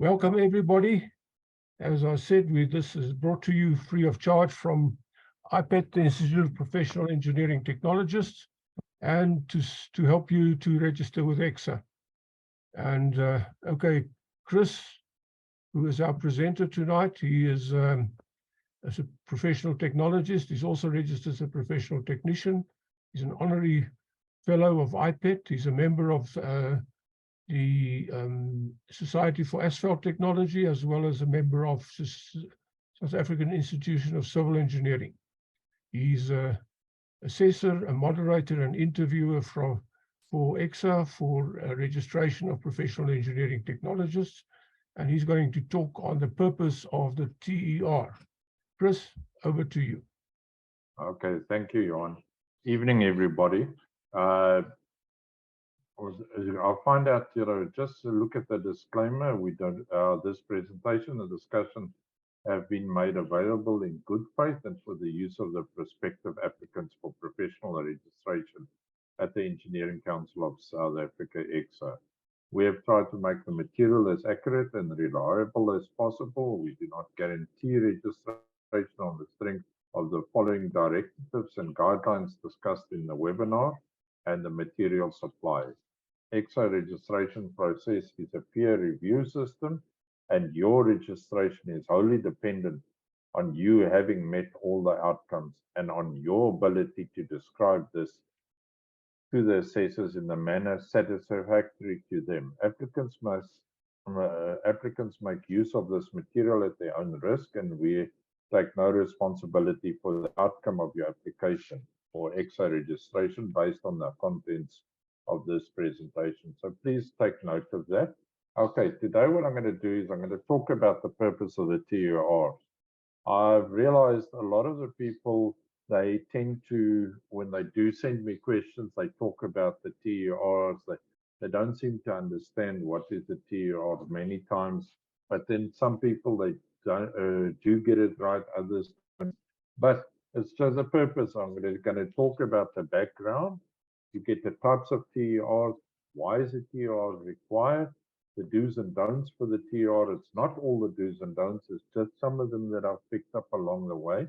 Welcome, everybody. As I said, this is brought to you free of charge from IPET, the Institute of Professional Engineering Technologists, and to help you to register with EXA. And okay, Chris, who is our presenter tonight, he is as a professional technologist. He's also registered as a professional technician. He's an honorary fellow of IPET. He's a member of the Society for Asphalt Technology, as well as a member of South African Institution of Civil Engineering. He's an assessor, a moderator, and interviewer for EXA for registration of professional engineering technologists, and he's going to talk on the purpose of the TER. Chris, over to you. Okay, thank you, Johan. Evening, everybody. I'll find out, just look at the disclaimer. We don't, this presentation, the discussion have been made available in good faith and for the use of the prospective applicants for professional registration at the Engineering Council of South Africa, EXA. We have tried to make the material as accurate and reliable as possible. We do not guarantee registration on the strength of the following directives and guidelines discussed in the webinar and the material supplied. EXA registration process is a peer review system, and your registration is wholly dependent on you having met all the outcomes and on your ability to describe this to the assessors in the manner satisfactory to them. Applicants make use of this material at their own risk, and we take no responsibility for the outcome of your application or EXA registration based on the contents of this presentation. So please take note of that. Okay, today what I'm going to do is I'm going to talk about the purpose of the TERs. I've realized a lot of the people, they tend to, when they do send me questions, they talk about the TERs. They don't seem to understand what is the TER many times, but then some people, they don't, do get it right, others don't. But it's just the purpose. I'm going to talk about the background. You get the types of TERs, why is a TER required, the do's and don'ts for the TER. It's not all the do's and don'ts, it's just some of them that I've picked up along the way.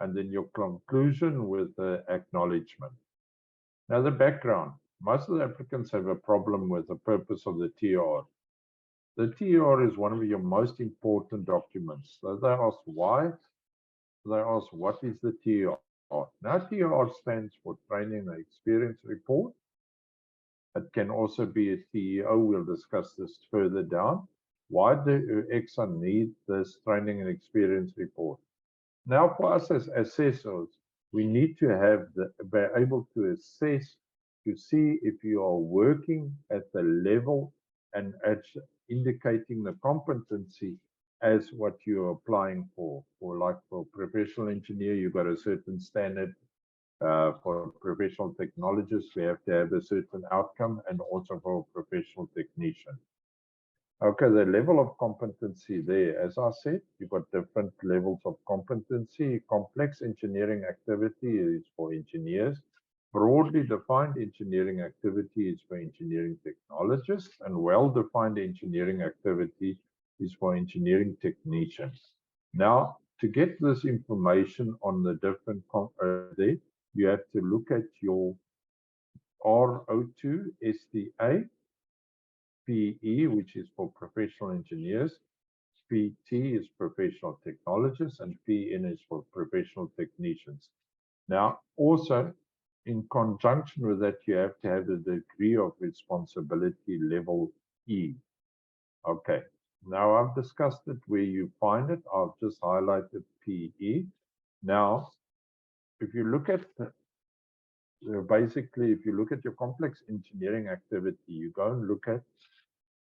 And then your conclusion with the acknowledgement. Now the background. Most of the applicants have a problem with the purpose of the TER. The TER is one of your most important documents. So they ask why, they ask what is the TER. Now, TER stands for Training and Experience Report. It can also be a TEO. We'll discuss this further down. Why do EXA need this Training and Experience Report? Now, for us as assessors, we need to be able to assess to see if you are working at the level and at indicating the competency as what you're applying for. Like for professional engineer, you've got a certain standard. For professional technologists, we have to have a certain outcome, and also for a professional technician. Okay, the level of competency there, as I said, you've got different levels of competency. Complex engineering activity is for engineers. Broadly defined engineering activity is for engineering technologists, and well-defined engineering activity is for engineering technicians. Now, to get this information on the different there, you have to look at your RO2 STA, PE, which is for professional engineers, PT is professional technologists, and PN is for professional technicians. Now, also, in conjunction with that, you have to have the degree of responsibility level E. Okay. Now, I've discussed it where you find it. I've just highlighted PE. Now, if you look at, basically, if you look at your complex engineering activity, you go and look at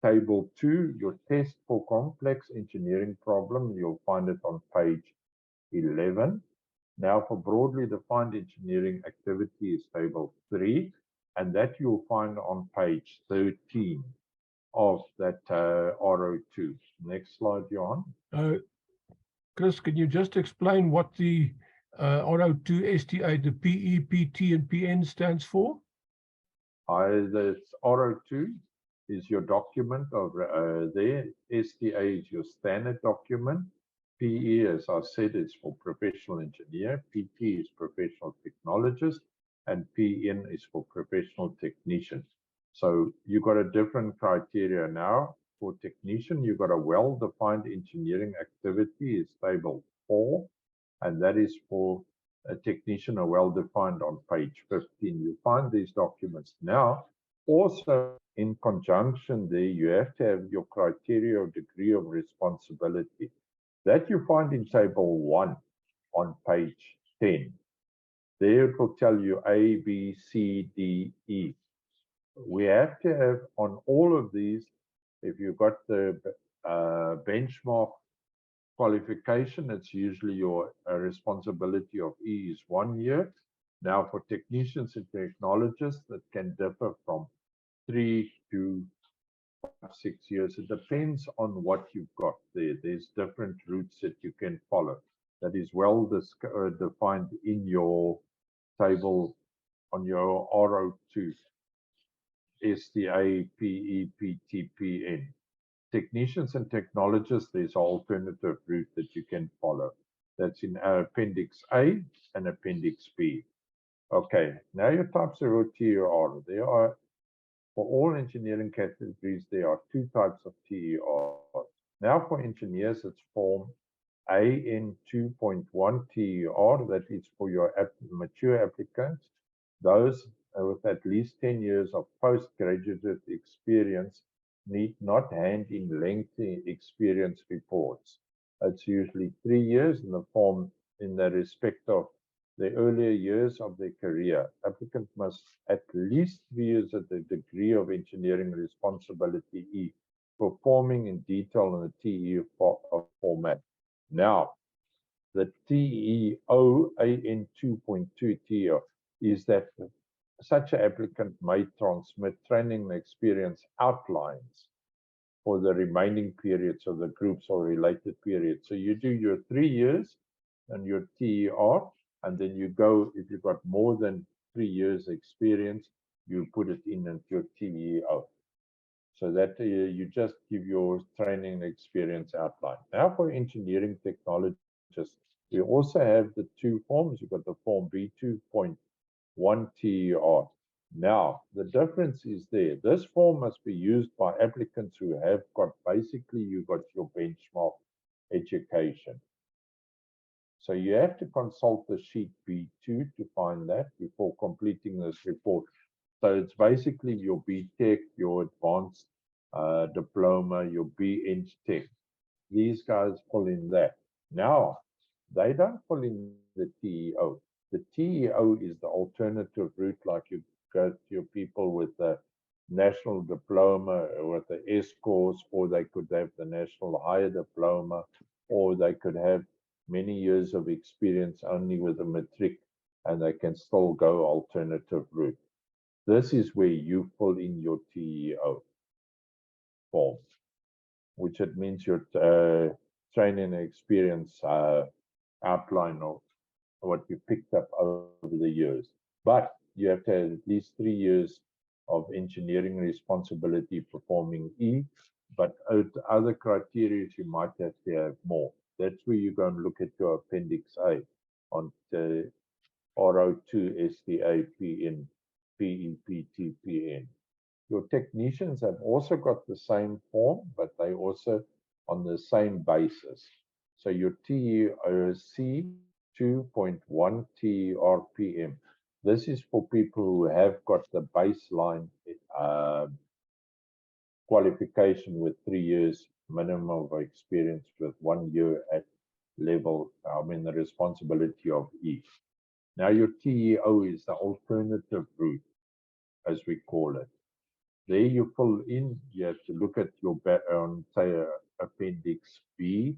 table 2, your test for complex engineering problem, you'll find it on page 11. Now, for broadly defined engineering activity is table 3, and that you'll find on page 13. Of that RO2. Next slide, Johan. Chris, can you just explain what the RO2 STA, the PE, PT, and PN stands for? This RO2 is your document of there. STA is your standard document. PE, as I said, is for professional engineer. PT is professional technologist, and PN is for professional technician. So you got a different criteria now. For technician, you got a well-defined engineering activity is table 4, and that is for a technician, a well-defined on page 15. You find these documents now. Also, in conjunction there, you have to have your criteria of degree of responsibility. That you find in table 1 on page 10. There it will tell you A, B, C, D, E. We have to have on all of these, if you've got the benchmark qualification, it's usually your responsibility of E is 1 year. Now for technicians and technologists, that can differ from 3 to 6 years. It depends on what you've got there. There's different routes that you can follow. That is well defined in your table on your RO2, STA, PE, PT, PN. Technicians and technologists, there's an alternative route that you can follow. That's in Appendix A and Appendix B. Okay, now your types of TER. There are, for all engineering categories, there are 2 types of TER. Now for engineers, it's Form AN 2.1 TER, that is for your mature applicants. Those with at least 10 years of postgraduate experience need not hand in lengthy experience reports. It's usually 3 years in the form in the respect of the earlier years of their career. Applicant must at least 3 years at the degree of engineering responsibility E, performing in detail in the TE format. Now, the TEO AN 2.2 TEO is that such an applicant may transmit training and experience outlines for the remaining periods of the groups or related periods. So you do your 3 years and your TER, and then you go, if you've got more than 3 years experience, you put it in into your TEO. So that you just give your training and experience outline. Now for engineering technologists, we also have the 2 forms. You've got the form B2.1 TER. Now, the difference is there. This form must be used by applicants who have got, basically, you've got your benchmark education. So you have to consult the sheet B2 to find that before completing this report. So it's basically your BTech, your advanced diploma, your BEng Tech. These guys fall in that. Now, they don't fall in the TEO. The TEO is the alternative route, like you go to your people with the national diploma or with the S course, or they could have the national higher diploma, or they could have many years of experience only with a matric, and they can still go alternative route. This is where you fill in your TEO form, which it means your training and experience outline of what you picked up over the years. But you have to have at least 3 years of engineering responsibility performing E, but other criteria you might have to have more. That's where you go and look at your Appendix A on the RO2, STA, PN, PE, PT, PN. Your technicians have also got the same form, but they also on the same basis. So your TEC 2.1 TRPM. This is for people who have got the baseline qualification with 3 years minimum of experience with 1 year at level, the responsibility of E. Now your TEO is the alternative route, as we call it. There you fill in, you have to look at your say Appendix B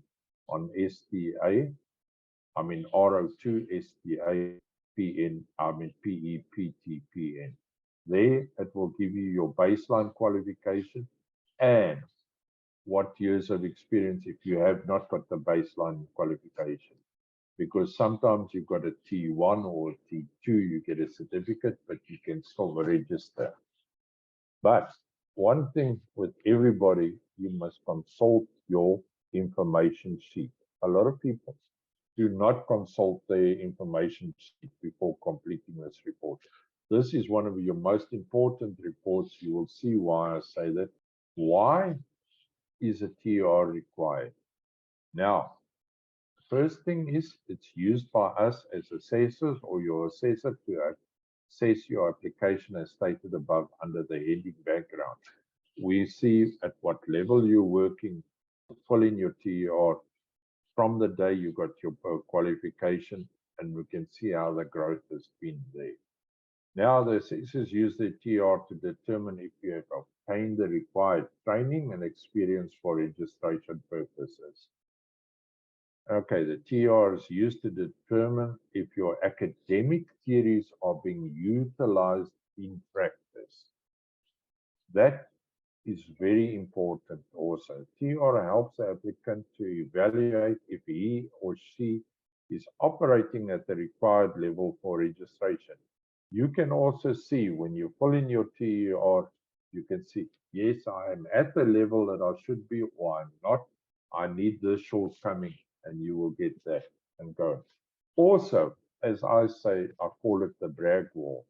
on STA, RO2, STA, PN, PE, PT, PN. There it will give you your baseline qualification and what years of experience if you have not got the baseline qualification. Because sometimes you've got a T1 or T2, you get a certificate, but you can still register. But one thing with everybody, you must consult your information sheet. A lot of people do not consult their information sheet before completing this report. This is one of your most important reports. You will see why I say that. Why is a TER required? Now, first thing is it's used by us as assessors or your assessor to assess your application as stated above under the heading background. We see at what level you're working, fill in your TER from the day you got your qualification, and we can see how the growth has been there. Now the assessors use the TER to determine if you have obtained the required training and experience for registration purposes. Okay, the TER is used to determine if your academic theories are being utilized in practice. That is very important also. TER helps the applicant to evaluate if he or she is operating at the required level for registration. You can also see when you fill in your TER, you can see, yes, I am at the level that I should be, or I'm not. I need this shortcoming, and you will get that and go. Also, as I say, I call it the brag wall.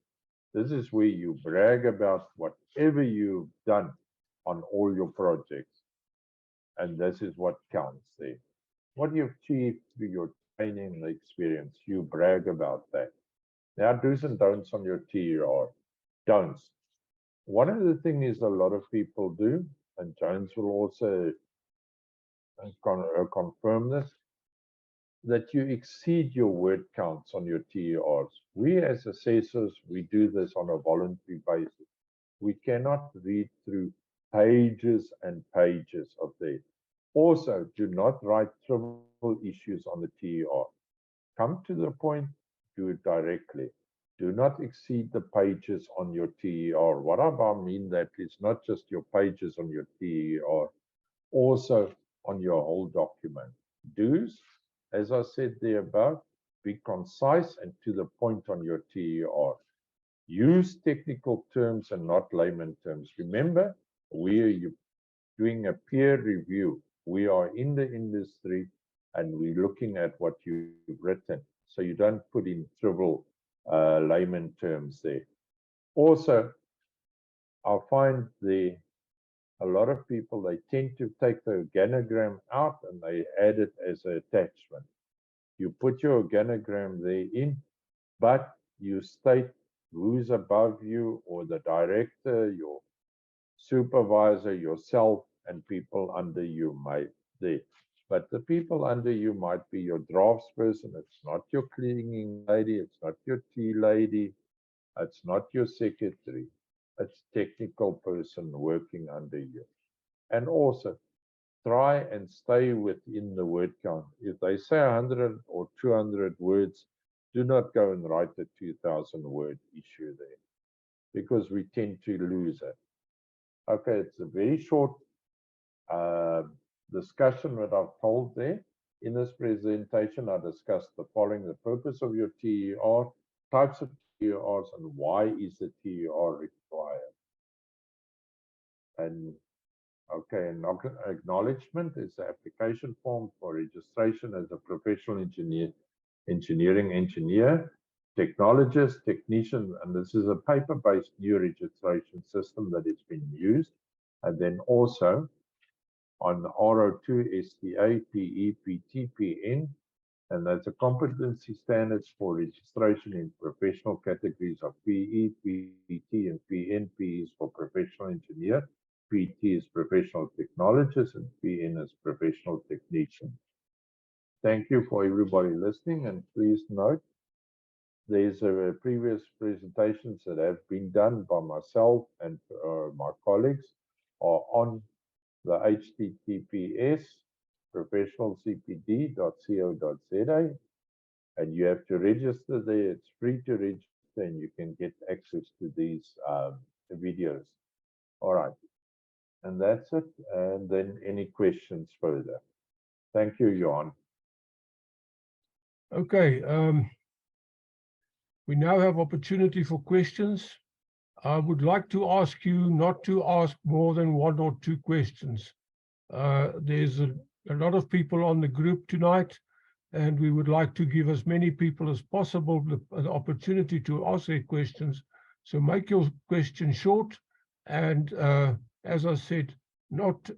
This is where you brag about whatever you've done on all your projects. And this is what counts there. What you've achieved through your training and experience, you brag about that. Now, do's and don'ts on your TER. Don'ts. One of the things a lot of people do, and Jones will also confirm this, that you exceed your word counts on your TERs. We as assessors, we do this on a voluntary basis. We cannot read through pages and pages of data. Also, do not write trivial issues on the TER. Come to the point, do it directly. Do not exceed the pages on your TER. What I mean that is not just your pages on your TER, also on your whole document. Do's, as I said there above, be concise and to the point on your TER. Use technical terms and not layman terms. Remember, we are doing a peer review. We are in the industry and we're looking at what you've written. So you don't put in trivial layman terms there. Also, I find a lot of people, they tend to take the organogram out and they add it as an attachment. You put your organogram there in, but you state who's above you or the director, your supervisor, yourself, and people under you might there. But the people under you might be your draftsperson. It's not your cleaning lady. It's not your tea lady. It's not your secretary. It's technical person working under you. And also, try and stay within the word count. If they say 100 or 200 words, do not go and write a 2,000 word issue there because we tend to lose it. Okay, it's a very short discussion that I've told there. In this presentation, I discussed the following: the purpose of your TER, types of TERs, and why is the TER required. And okay, an acknowledgement is the application form for registration as a professional engineering engineer, technologist, technician, and this is a paper-based new registration system that has been used. And then also on R02, STA, PE, PT, PN, and that's a competency standards for registration in professional categories of PE, PT, and PN. PE is for professional engineer, PT is professional technologist, and PN is professional technician. Thank you for everybody listening, and please note there's previous presentations that have been done by myself and my colleagues are on the https professionalcpd.co.za, and you have to register there. It's free to register and you can get access to these videos. All right, and that's it. And then any questions further? Thank you, Johan. Okay, we now have opportunity for questions. I would like to ask you not to ask more than 1 or 2 questions. There's a lot of people on the group tonight, and we would like to give as many people as possible the opportunity to ask their questions. So make your question short, and as I said, not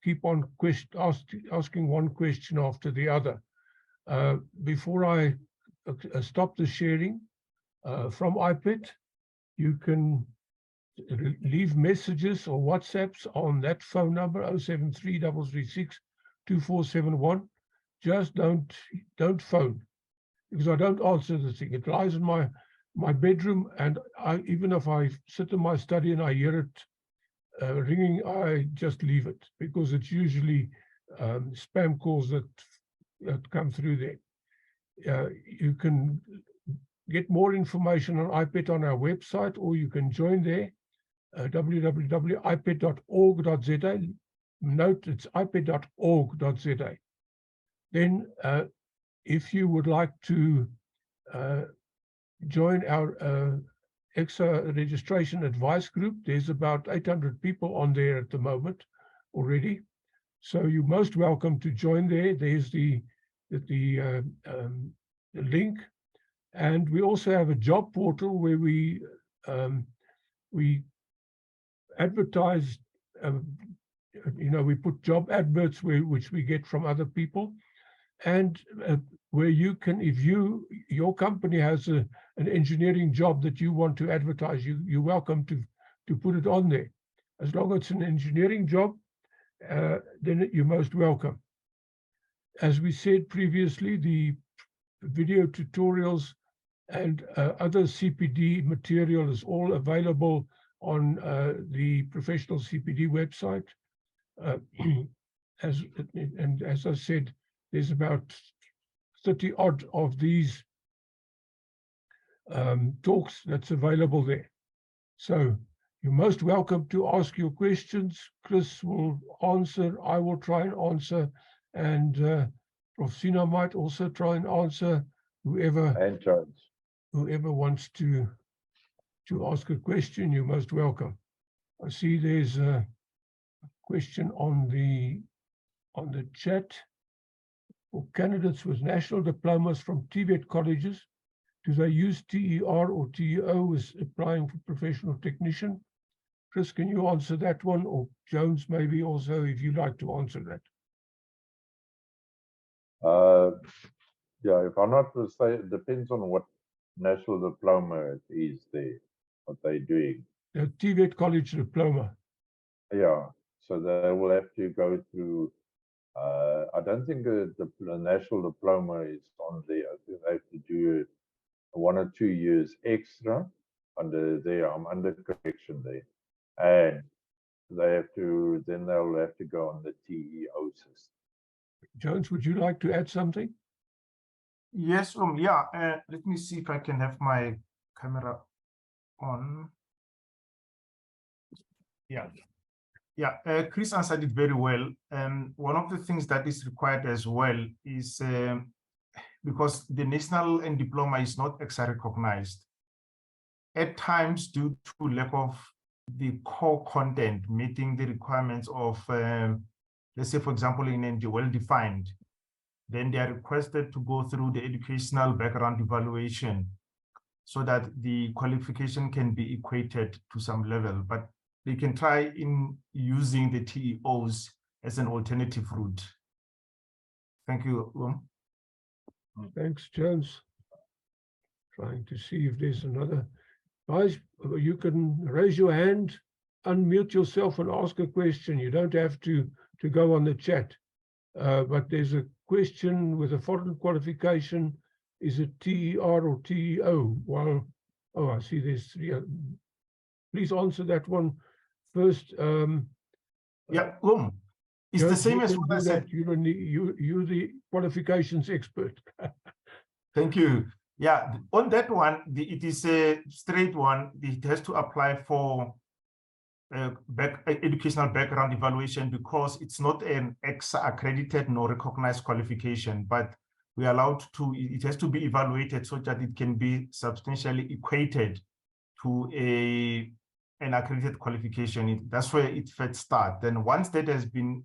keep on asking one question after the other. Before I stop the sharing from iPad, you can leave messages or WhatsApps on that phone number 073-336-2471. Just don't phone, because I don't answer the thing. It lies in my bedroom, and even if I sit in my study and I hear it ringing, I just leave it, because it's usually spam calls that come through there. You can get more information on iPad on our website, or you can join there, www.ipad.org.za. Note, it's ipad.org.za. Then, if you would like to join our EXA registration advice group, there's about 800 people on there at the moment already. So you're most welcome to join there. There's the link. And we also have a job portal where we advertise, we put job adverts which we get from other people, and where you can, if your company has an engineering job that you want to advertise, you're welcome to put it on there. As long as it's an engineering job, then you're most welcome. As we said previously, the video tutorials and other CPD material is all available on the Professional CPD website. As I said, there's about 30 odd of these talks that's available there. So you're most welcome to ask your questions. Chris will answer, I will try and answer, and Prof. Sina might also try and answer. Whoever wants to ask a question, you're most welcome. I see there's a question on the chat. For candidates with national diplomas from TVET colleges, do they use TER or TEO as applying for professional technician? Chris, can you answer that one? Or Jones, maybe also, if you'd like to answer that. Yeah, if I'm not mistaken, it depends on what national diploma it is there, what they're doing. The TVET college diploma. Yeah, so they will have to go through, I don't think the national diploma is on there. I think they have to do 1 or 2 years extra under there. I'm under correction there. And they have to, then they'll have to go on the TEO system. Jones, would you like to add something? Yes, yeah, let me see if I can have my camera on. Yeah, Chris answered it very well. One of the things that is required as well is because the national and diploma is not EXA recognized. At times, due to lack of the core content meeting the requirements of, let's say, for example, in NG well-defined, then they are requested to go through the educational background evaluation so that the qualification can be equated to some level, but they can try in using the TEOs as an alternative route. Thank you. Thanks, Jones. Trying to see if there's another. Guys, you can raise your hand, unmute yourself and ask a question. You don't have to go on the chat. But there's a question with a foreign qualification. Is it TER or TEO? Well, oh, I see there's 3. Please answer that one first. Yeah, it's the same as what I said. You're the qualifications expert. Thank you. Yeah, on that one, it is a straight one. It has to apply for educational background evaluation because it's not an EXA accredited nor recognized qualification, but we are allowed to, it has to be evaluated so that it can be substantially equated to an accredited qualification. That's where it first starts. Then once that has been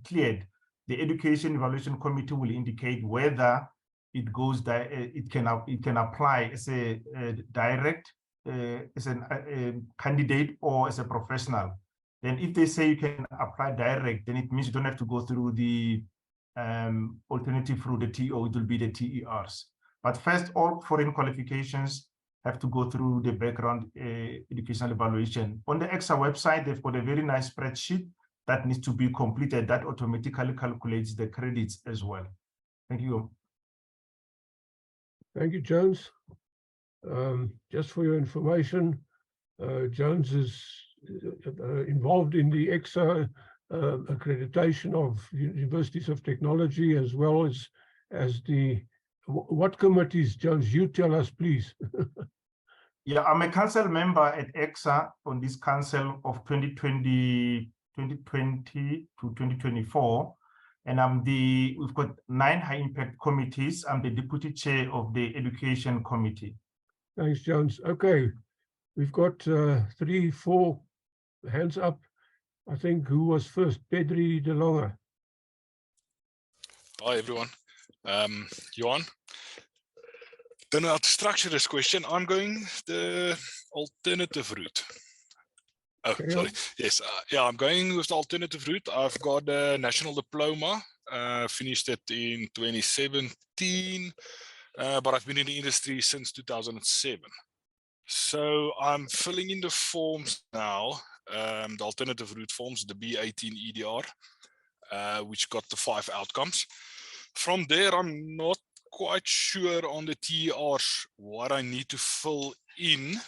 cleared, the Education Evaluation Committee will indicate whether it goes it can apply as a direct as a candidate or as a professional. Then if they say you can apply direct, then it means you don't have to go through the alternative through the TO, it will be the TERs. But first, all foreign qualifications have to go through the background educational evaluation. On the EXA website, they've got a very nice spreadsheet that needs to be completed that automatically calculates the credits as well. Thank you. Thank you, Jones. Just for your information, Jones is involved in the EXA accreditation of universities of technology, as well as the, what committees, Jones, you tell us, please. Yeah, I'm a council member at EXA on this council of 2020 to 2024. And we've got 9 high impact committees. I'm the deputy chair of the education committee. Thanks, Jones. Okay, we've got 3, 4 hands up. I think who was first? Pedri de Longe. Hi, everyone. Johan. Don't know how to structure this question. I'm going the alternative route. Oh, sorry. Yes, yeah, I'm going with the alternative route. I've got a national diploma, finished it in 2017, but I've been in the industry since 2007. So I'm filling in the forms now, the alternative route forms, the B18 EDR, which got the 5 outcomes. From there, I'm not quite sure on the TERs what I need to fill in,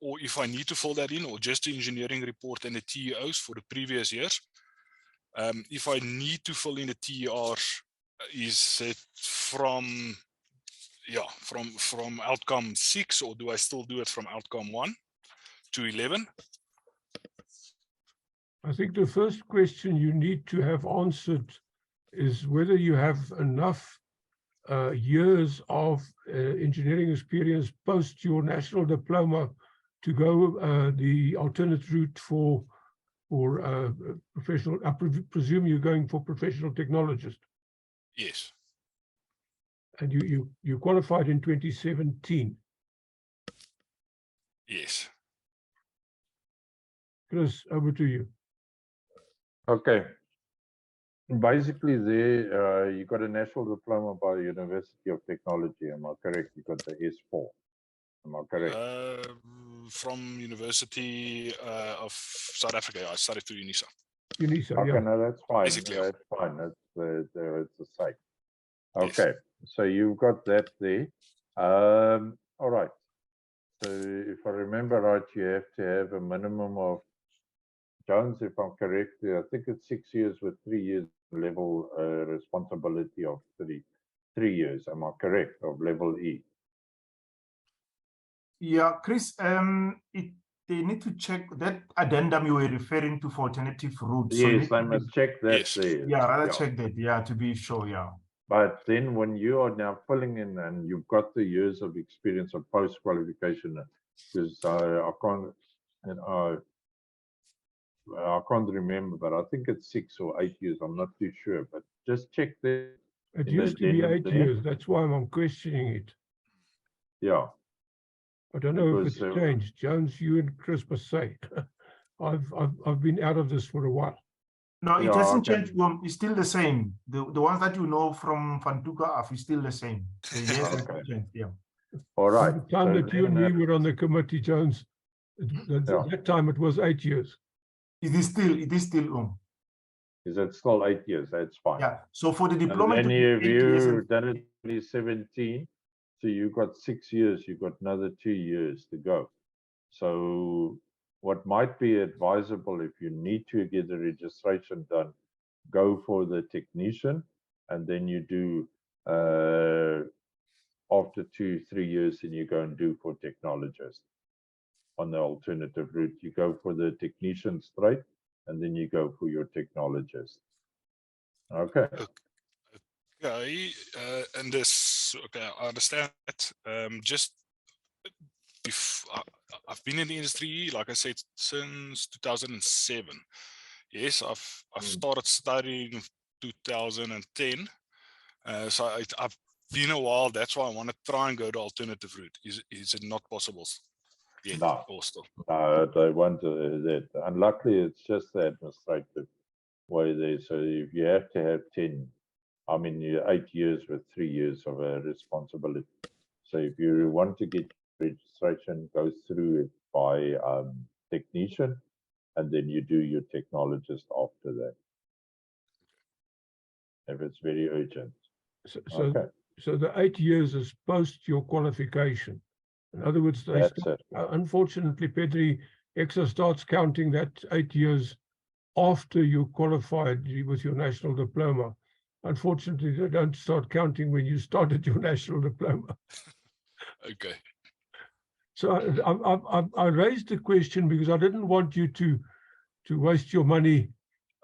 or if I need to fill that in, or just the engineering report and the TEOs for the previous years. If I need to fill in the TERs, is it from outcome 6, or do I still do it from outcome 1 to 11? I think the first question you need to have answered is whether you have enough years of engineering experience post your national diploma to go the alternate route for professional. I presume you're going for professional technologist. Yes. And you qualified in 2017. Yes. Chris, over to you. Okay. Basically, there you got a national diploma by the University of Technology. Am I correct? You got the S4. Am I correct? From University of South Africa. I studied through UNISA. UNISA, okay, yeah. No, that's fine. Basically, that's fine. That's the site. Yes. Okay, so you've got that there. All right. So if I remember right, you have to have a minimum of, Jones, if I'm correct, I think it's 6 years with 3 years level responsibility of 3 years. Am I correct? Of level E. Yeah, Chris, they need to check that addendum you were referring to for alternative routes. Yes, so I must check that yes. there. Yeah, rather check that, yeah, to be sure, yeah. But then when you are now filling in and you've got the years of experience of post-qualification, because I can't, and I can't remember, but I think it's 6 or 8 years. I'm not too sure, but just check that. It used to be 8 years. That's why I'm questioning it. Yeah. I don't know if it's changed. Jones, you and Chris must say. I've been out of this for a while. No, it hasn't changed. It's still the same. The ones that you know from Van Tuka is still the same. Yes, changed, yeah. All right. By the time that you and me were on the committee, Jones, at that time it was 8 years. It is still. Is it still 8 years? That's fine. Yeah. So for the diploma, and then if you done it in 2017, so you got 6 years. You got another 2 years to go. So what might be advisable, if you need to get the registration done, go for the technician, and then you do after 2-3 years, and you go and do for technologist. On the alternative route, you go for the technician straight, and then you go for your technologist. Okay. Okay, and this, okay, I understand that. Just I've been in the industry, like I said, since 2007. Yes, I've started studying in 2010. So I've been a while. That's why I want to try and go the alternative route. Is it not possible yet? No. Or still? No, they want that. Unluckily, it's just the administrative way there. So if you have to have 10, I mean, 8 years with 3 years of a responsibility. So if you want to get registration, go through it by technician, and then you do your technologist after that. If it's very urgent. Okay. So the 8 years is post your qualification. In other words, they That's it. unfortunately, Pedri, EXA starts counting that 8 years after you qualified with your national diploma. Unfortunately, they don't start counting when you started your national diploma. Okay. So I raised the question because I didn't want you to waste your money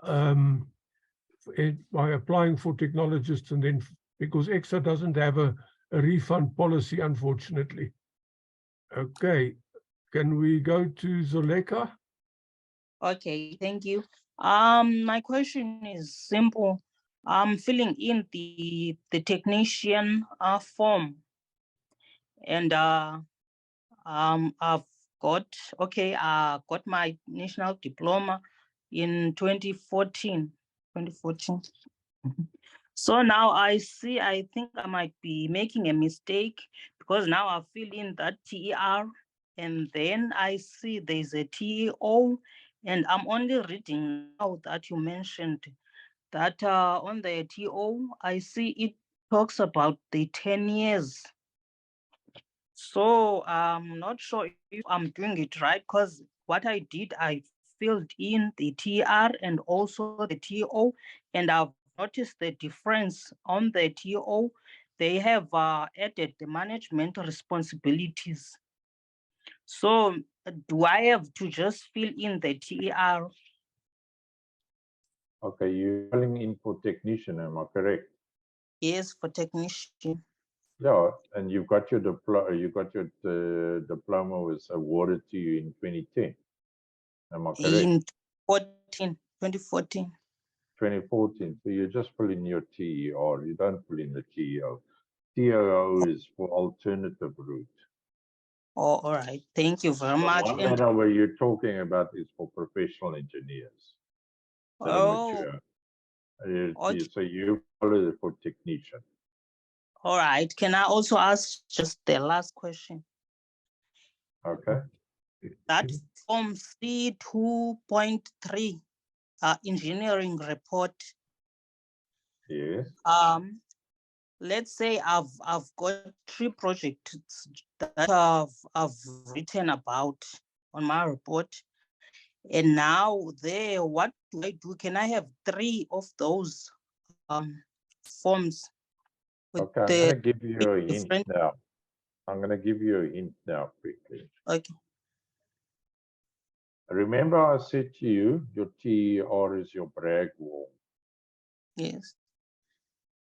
by applying for technologists, and then because EXA doesn't have a refund policy, unfortunately. Okay, can we go to Zoleka? Okay, thank you. My question is simple. I'm filling in the technician form, and I've got got my national diploma in 2014. So now I think I might be making a mistake because now I fill in that TER and then I see there's a TEO, and I'm only reading now that you mentioned that on the TO, I see it talks about the 10 years. So I'm not sure if I'm doing it right, because what I did, I filled in the TR and also the TO, and I've noticed the difference on the TO. They have added the management responsibilities. So do I have to just fill in the TR? Okay, you're filling in for technician, am I correct? Yes, for technician. Yeah, and you've got your diploma. You got your diploma was awarded to you in 2010. Am I correct? In 2014. 2014. So you just fill in your TER. You don't fill in the TEO. TEO is for alternative route. Oh, all right. Thank you very The much. one that where you're talking about is for professional engineers. Oh, okay. So you follow it for technician. All right. Can I also ask just the last question? Okay. That form C2.3, engineering report. Yes. Let's say I've got 3 projects that I've written about on my report, and now what do I do? Can I have 3 of those forms? Okay, I'm going to give you a hint now. I'm going to give you a hint now quickly. Okay. Remember I said to you, your TER is your brag wall. Yes.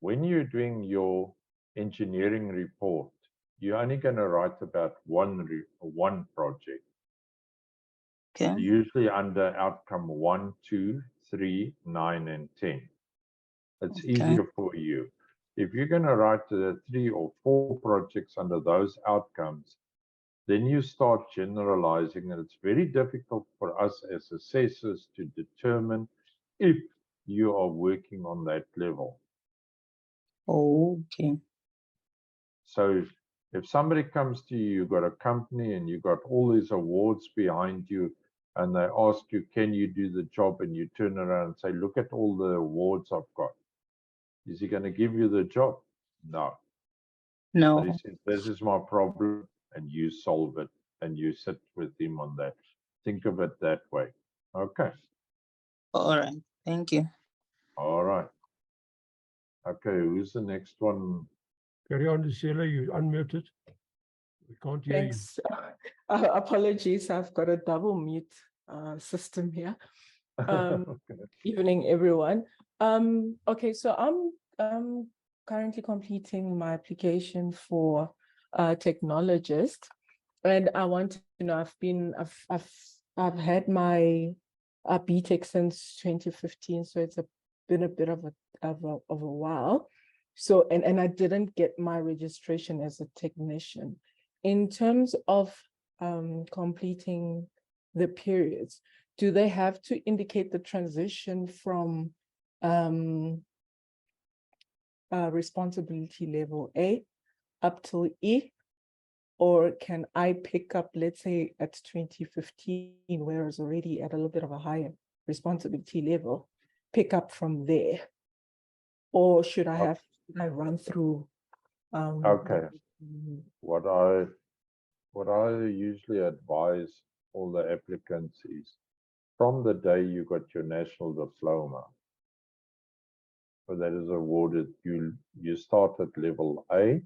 When you're doing your engineering report, you're only going to write about one project. Okay. Usually under outcome 1, 2, 3, 9, and 10. It's easier for you. If you're going to write 3 or 4 projects under those outcomes, then you start generalizing, and it's very difficult for us as assessors to determine if you are working on that level. Okay. So if somebody comes to you, you've got a company and you've got all these awards behind you, and they ask you, can you do the job? And you turn around and say, look at all the awards I've got. Is he going to give you the job? No. No. But he says, this is my problem, and you solve it, and you sit with him on that. Think of it that way. Okay. All right. Thank you. All right. Okay, who's the next one? Carry on, Sheila, you unmuted. We can't hear Thanks. Apologies, I've got a double mute system here. Okay. Evening, everyone. Okay, so I'm currently completing my application for technologist. And I want to know, I've had my BTech since 2015, so it's been a bit of a while. So, and I didn't get my registration as a technician. In terms of completing the periods, do they have to indicate the transition from responsibility level A up till E? Or can I pick up, let's say, at 2015, where I was already at a little bit of a higher responsibility level, pick up from there? Or should I run through? Okay. What I usually advise all the applicants is, from the day you got your national diploma, so that is awarded, you start at level A,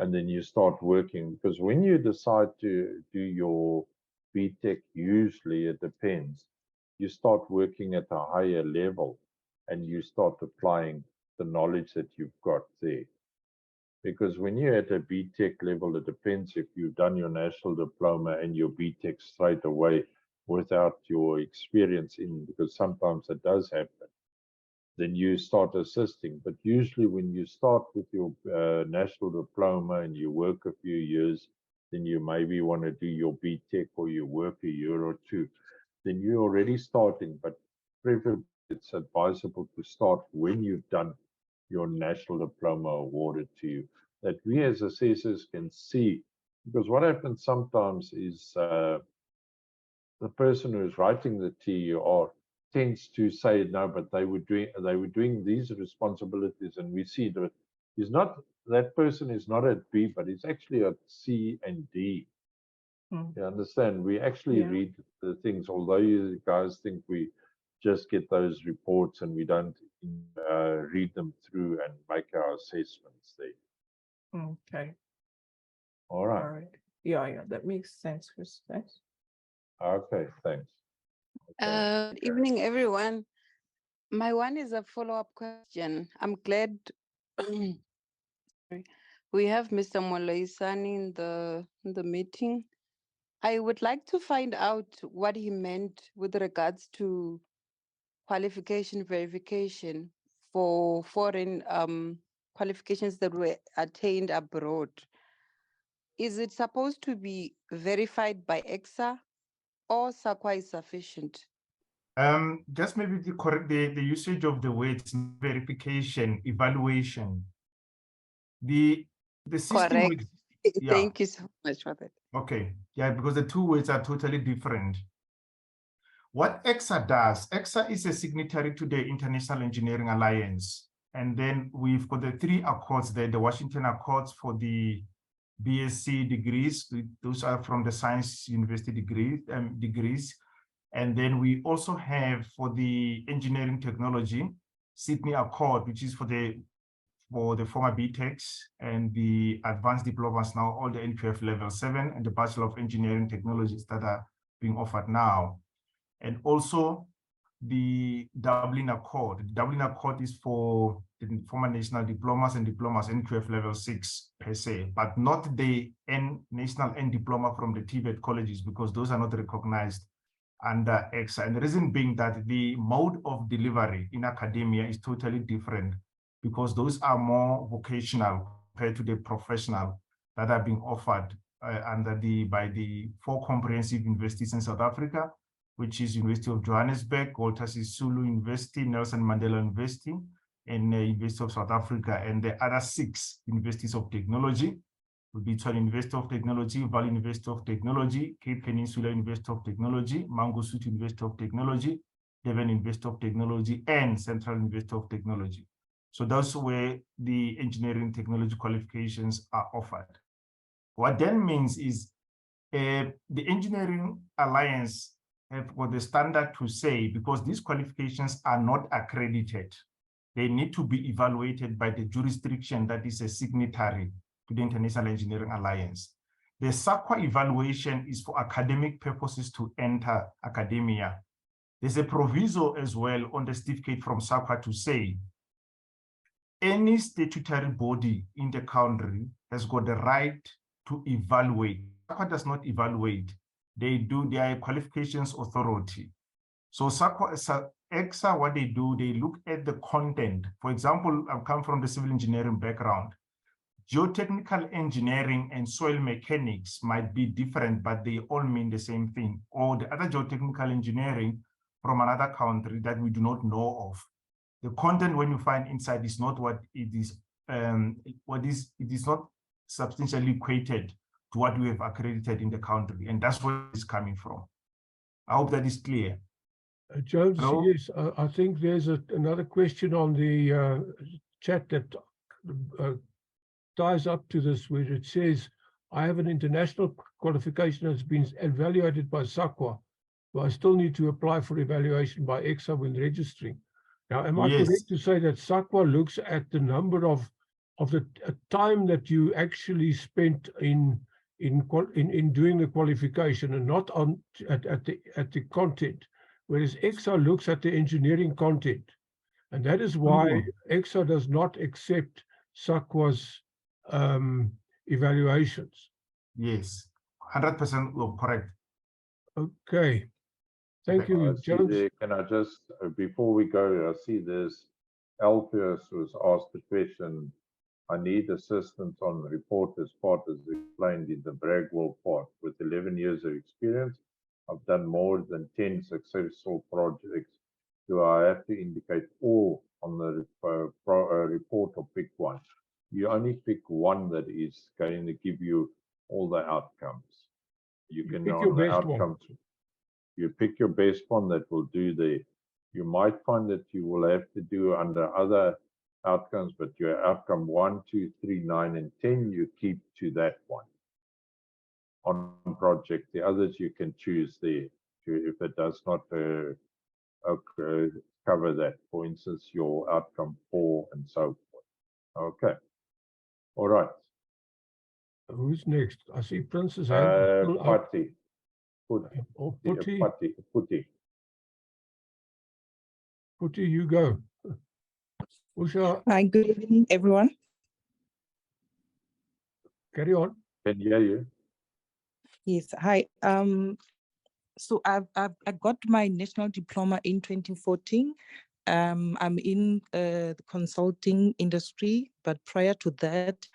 and then you start working, because when you decide to do your BTech, usually it depends. You start working at a higher level and you start applying the knowledge that you've got there. Because when you're at a BTech level, it depends if you've done your national diploma and your BTech straight away without your experience in, because sometimes it does happen. Then you start assisting. But usually when you start with your national diploma and you work a few years, then you maybe want to do your BTech or you work a year or two, then you're already starting. But preferably it's advisable to start when you've done your national diploma awarded to you, that we as assessors can see. Because what happens sometimes is the person who is writing the TER tends to say, no, but they were doing these responsibilities, and we see that that person is not at B, but he's actually at C and D. You understand? We actually read the things, although you guys think we just get those reports and we don't read them through and make our assessments there. Okay. All right. All right. Yeah, that makes sense, Chris. Thanks. Okay, thanks. Okay. Good evening, everyone. My one is a follow-up question. I'm glad we have Mr. Moloisani in the meeting. I would like to find out what he meant with regards to qualification verification for foreign qualifications that were attained abroad. Is it supposed to be verified by EXA or SAQA is sufficient? Just maybe the usage of the words verification, evaluation. The system. Correct. Thank you so much for that. Okay, yeah, because the two words are totally different. What EXA does, EXA is a signatory to the International Engineering Alliance. And then we've got the 3 accords there, the Washington Accords for the BSc degrees. Those are from the Science University degrees. And then we also have for the engineering technology, Sydney Accord, which is for the former BTechs and the advanced diplomas now, all the NQF level 7 and the Bachelor of Engineering Technologies that are being offered now. And also the Dublin Accord. The Dublin Accord is for the former national diplomas and diplomas NQF level 6 per se, but not the national end diploma from the TVET colleges, because those are not recognized under EXA. And the reason being that the mode of delivery in academia is totally different, because those are more vocational compared to the professional that are being offered by the 4 comprehensive universities in South Africa, which is University of Johannesburg, Walter Sisulu University, Nelson Mandela University, and University of South Africa, and the other 6 universities of technology would be Tshwane University of Technology, Valley University of Technology, Cape Peninsula University of Technology, Mangosuthu University of Technology, Durban University of Technology, and Central University of Technology. So that's where the engineering technology qualifications are offered. What that means is the Engineering Alliance have got the standard to say, because these qualifications are not accredited, they need to be evaluated by the jurisdiction that is a signatory to the International Engineering Alliance. The SAQA evaluation is for academic purposes to enter academia. There's a proviso as well on the certificate from SAQA to say any statutory body in the country has got the right to evaluate SAQA does not evaluate. They are a qualifications authority. So EXA, what they do, they look at the content. For example, I've come from the civil engineering background. Geotechnical engineering and soil mechanics might be different, but they all mean the same thing. Or the other geotechnical engineering from another country that we do not know of. The content when you find inside is not what it is. It is not substantially equated to what we have accredited in the country, and that's where it's coming from. I hope that is clear. Jones, Hello? yes, I think there's another question on the chat that ties up to this, where it says, I have an international qualification that's been evaluated by SAQA, but I still need to apply for evaluation by EXA when registering. Now, am I Yes. correct to say that SAQA looks at the number of the time that you actually spent in doing the qualification and not on at the content, whereas EXA looks at the engineering content, and that is why EXA does not accept SAQA's evaluations. Yes, 100% correct. Okay, thank Okay. you, I see Jones. there, can I just, before we go, I see this, Alpheus was asked the question, I need assistance on reporters part as explained in the Bragwell part. With 11 years of experience, I've done more than 10 successful projects. Do I have to indicate all on the report or pick one? You only pick one that is going to give you all the outcomes. You can pick on your the best one. outcomes. You pick your best one that will do the. You might find that you will have to do under other outcomes, but your outcome 1, 2, 3, 9, and 10, you keep to that one on project. The others you can choose there if it does not cover that. For instance, your outcome 4 and so forth. Okay. All right. Who's next? I see Princess hand still up. Patti. Oh, Putty, Patti. Putty, you go. Usha, Hi, good evening, everyone. carry on. Can hear you. Yes, hi. So I got my national diploma in 2014. I'm in the consulting industry, but prior to that,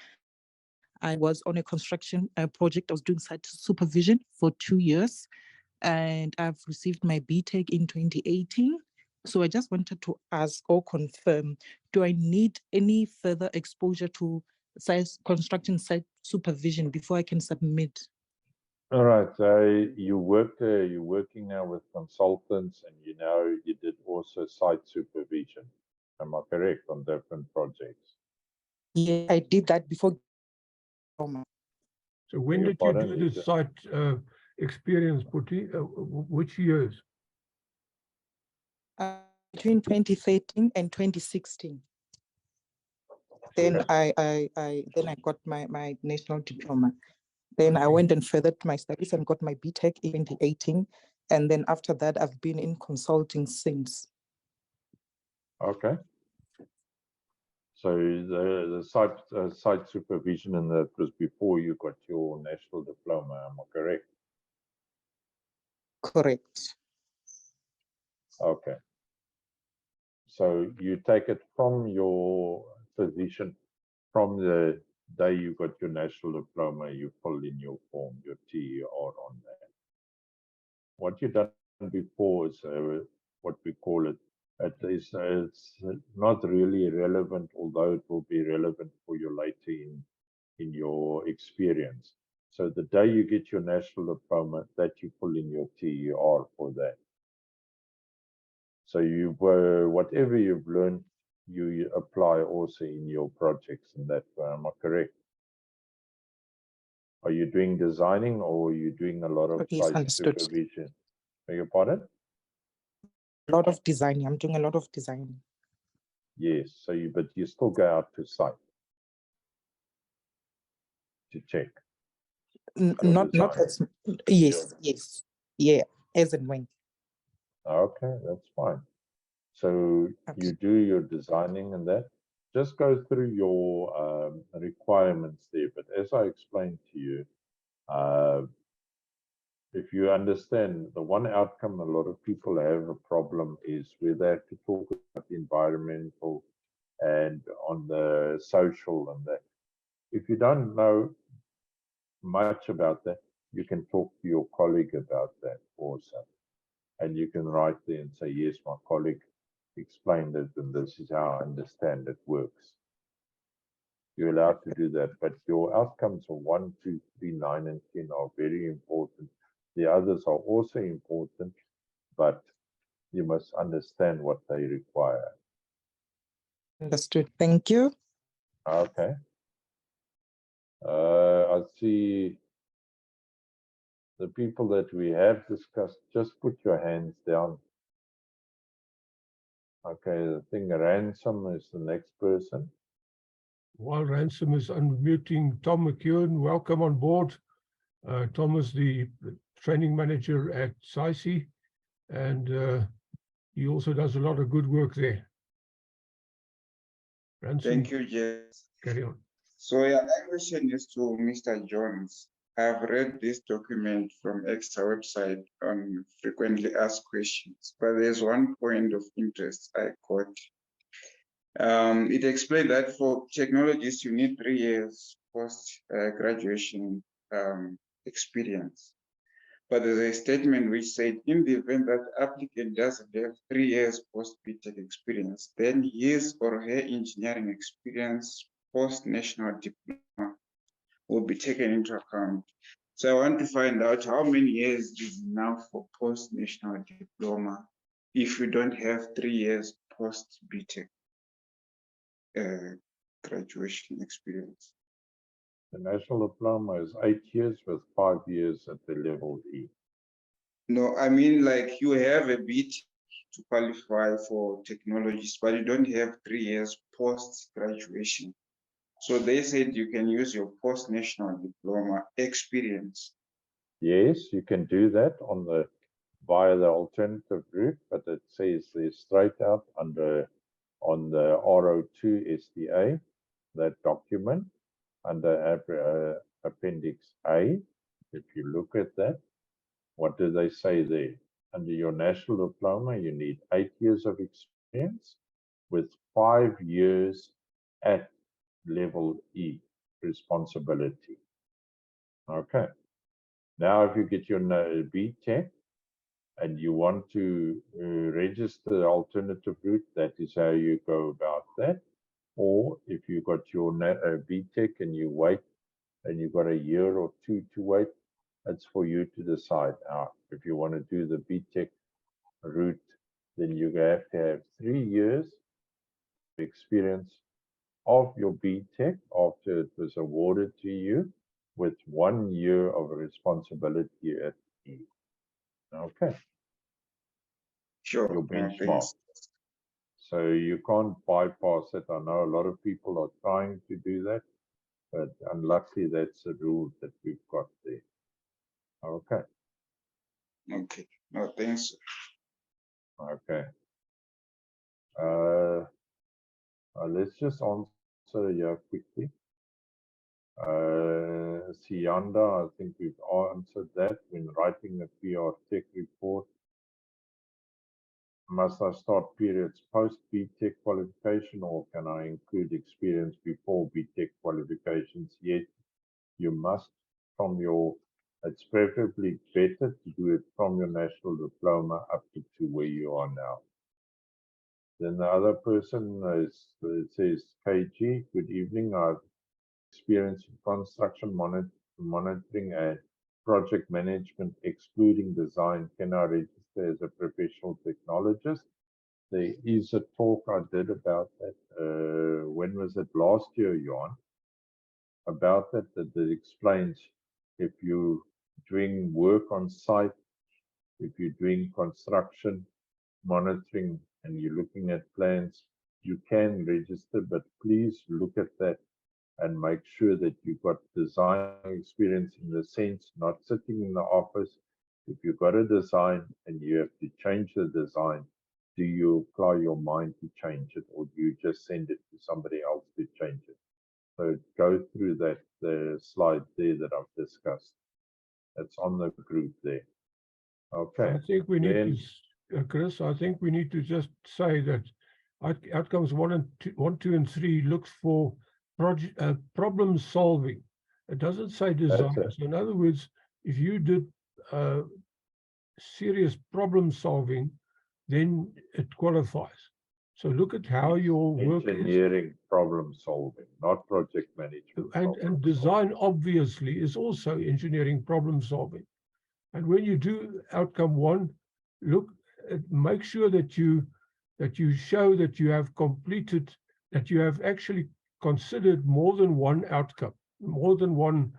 I was on a construction project. I was doing site supervision for 2 years, and I've received my BTech in 2018. So I just wanted to ask or confirm, do I need any further exposure to construction site supervision before I can submit? All right. You're working now with consultants, and you did also site supervision. Am I correct on different projects? Yeah, I did that before. So when did you do the site experience, Putty? Which years? Between 2013 and 2016. Then I got my national diploma. Then I went and furthered my studies and got my BTech in 2018. And then after that, I've been in consulting since. Okay. So the site supervision, and that was before you got your national diploma. Am I correct? Correct. Okay. So you take it from your position, from the day you got your national diploma, you fill in your form, your TER on that. What you've done before is what we call it. It's not really relevant, although it will be relevant for you later in your experience. So the day you get your national diploma, that you pull in your TER for that. So whatever you've learned, you apply also in your projects in that way. Am I correct? Are you doing designing, or are you doing a lot of site supervision? Beg your pardon? A lot of designing. I'm doing a lot of designing. Yes. So but you still go out to site to check. Not as, yes, yes, yeah, as and when. Okay, that's fine. So you do your designing and that. Just go through your requirements there. But as I explained to you, If you understand, the one outcome a lot of people have a problem is where they have to talk about the environmental and on the social and that. If you don't know much about that, you can talk to your colleague about that also. And you can write there and say, yes, my colleague explained it, and this is how I understand it works. You're allowed to do that, but your outcomes of 1, 2, 3, 9, and 10 are very important. The others are also important, but you must understand what they require. Understood. Thank you. Okay. I see the people that we have discussed, just put your hands down. Okay, I think Ransom is the next person. While Ransom is unmuting, Tom McEwen, welcome on board. Tom is the training manager at SAICI, and he also does a lot of good work there. Ransom, Thank you, Jess. carry on. So yeah, my question is to Mr. Jones. I've read this document from extra website on frequently asked questions, but there's one point of interest I got. It explained that for technologists, you need 3 years post graduation experience. But there's a statement which said, in the event that the applicant doesn't have 3 years post-BTech experience, then his or her engineering experience post-national diploma will be taken into account. So I want to find out how many years is enough for post-national diploma if you don't have 3 years post-BTech graduation experience. The national diploma is 8 years with 5 years at the level E. No, I mean, like, you have a BTech to qualify for technologies, but you don't have 3 years post-graduation. So they said you can use your post-national diploma experience. Yes, you can do that on the via the alternative route, but it says there's straight out under on the RO2 SDA, that document under Appendix A. If you look at that, what do they say there? Under your national diploma, you need 8 years of experience with 5 years at level E responsibility. Okay. Now, if you get your BTech and you want to register the alternative route, that is how you go about that. Or if you got your BTech and you wait and you've got a year or 2 to wait, it's for you to decide. If you want to do the BTech route, then you have to have 3 years experience of your BTech after it was awarded to you, with 1 year of responsibility at E. Okay. Sure. Your benchmark. Thanks. So you can't bypass it. I know a lot of people are trying to do that, but unluckily that's the rule that we've got there. Okay. Okay. No, thanks. Okay. Let's just answer here quickly. Sianda, I think we've answered that. When writing a PR Tech report, must I start periods post BTech qualification, or can I include experience before BTech qualifications? Yes, you must from your, it's preferably better to do it from your national diploma up to where you are now. Then the other person is, it says, KG, good evening. I've experience in construction monitoring and project management, excluding design. Can I register as a professional technologist? There is a talk I did about that. When was it? Last year, Johan, about that explains if you're doing work on site, if you're doing construction monitoring and you're looking at plans, you can register, but please look at that and make sure that you've got design experience, in the sense, not sitting in the office. If you've got a design and you have to change the design, do you apply your mind to change it, or do you just send it to somebody else to change it? So go through that, the slide there that I've discussed. It's on the group there. I Okay. think we need Then- to, Chris, I think we need to just say that outcomes 1, 2, and 3 looks for problem solving. It doesn't say design. it. So in other words, if you did serious problem solving, then it qualifies. So look at how your work is. Engineering problem solving, not project management. And problem design obviously is also engineering problem solving. And when you do outcome 1, look, make sure that you show that you have completed, that you have actually considered more than one outcome, more than one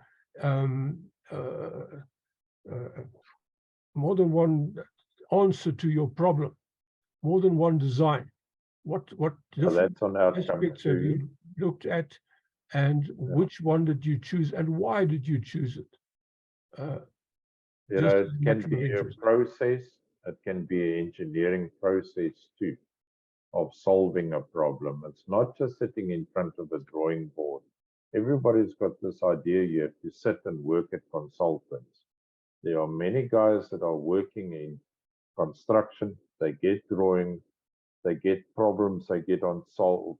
answer to your problem, more than one design. What solving. So different that's on outcome aspects have 2. you looked at, and which one did you choose, and why did you choose it? You Just know, as it much can of be a interest. process, it can be an engineering process too, of solving a problem. It's not just sitting in front of a drawing board. Everybody's got this idea you have to sit and work at consultants. There are many guys that are working in construction, they get drawing, they get problems, they get unsolved.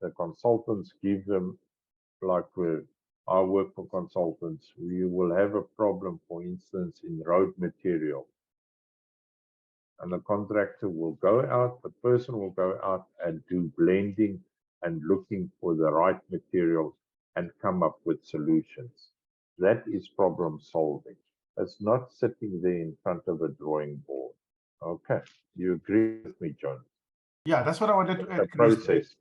The consultants give them, like I work for consultants, we will have a problem, for instance, in road material. And the contractor will go out, the person will go out and do blending and looking for the right materials and come up with solutions. That is problem solving. It's not sitting there in front of a drawing board. Okay, you agree with me, John? Yeah, that's what I wanted to The add, Chris. process.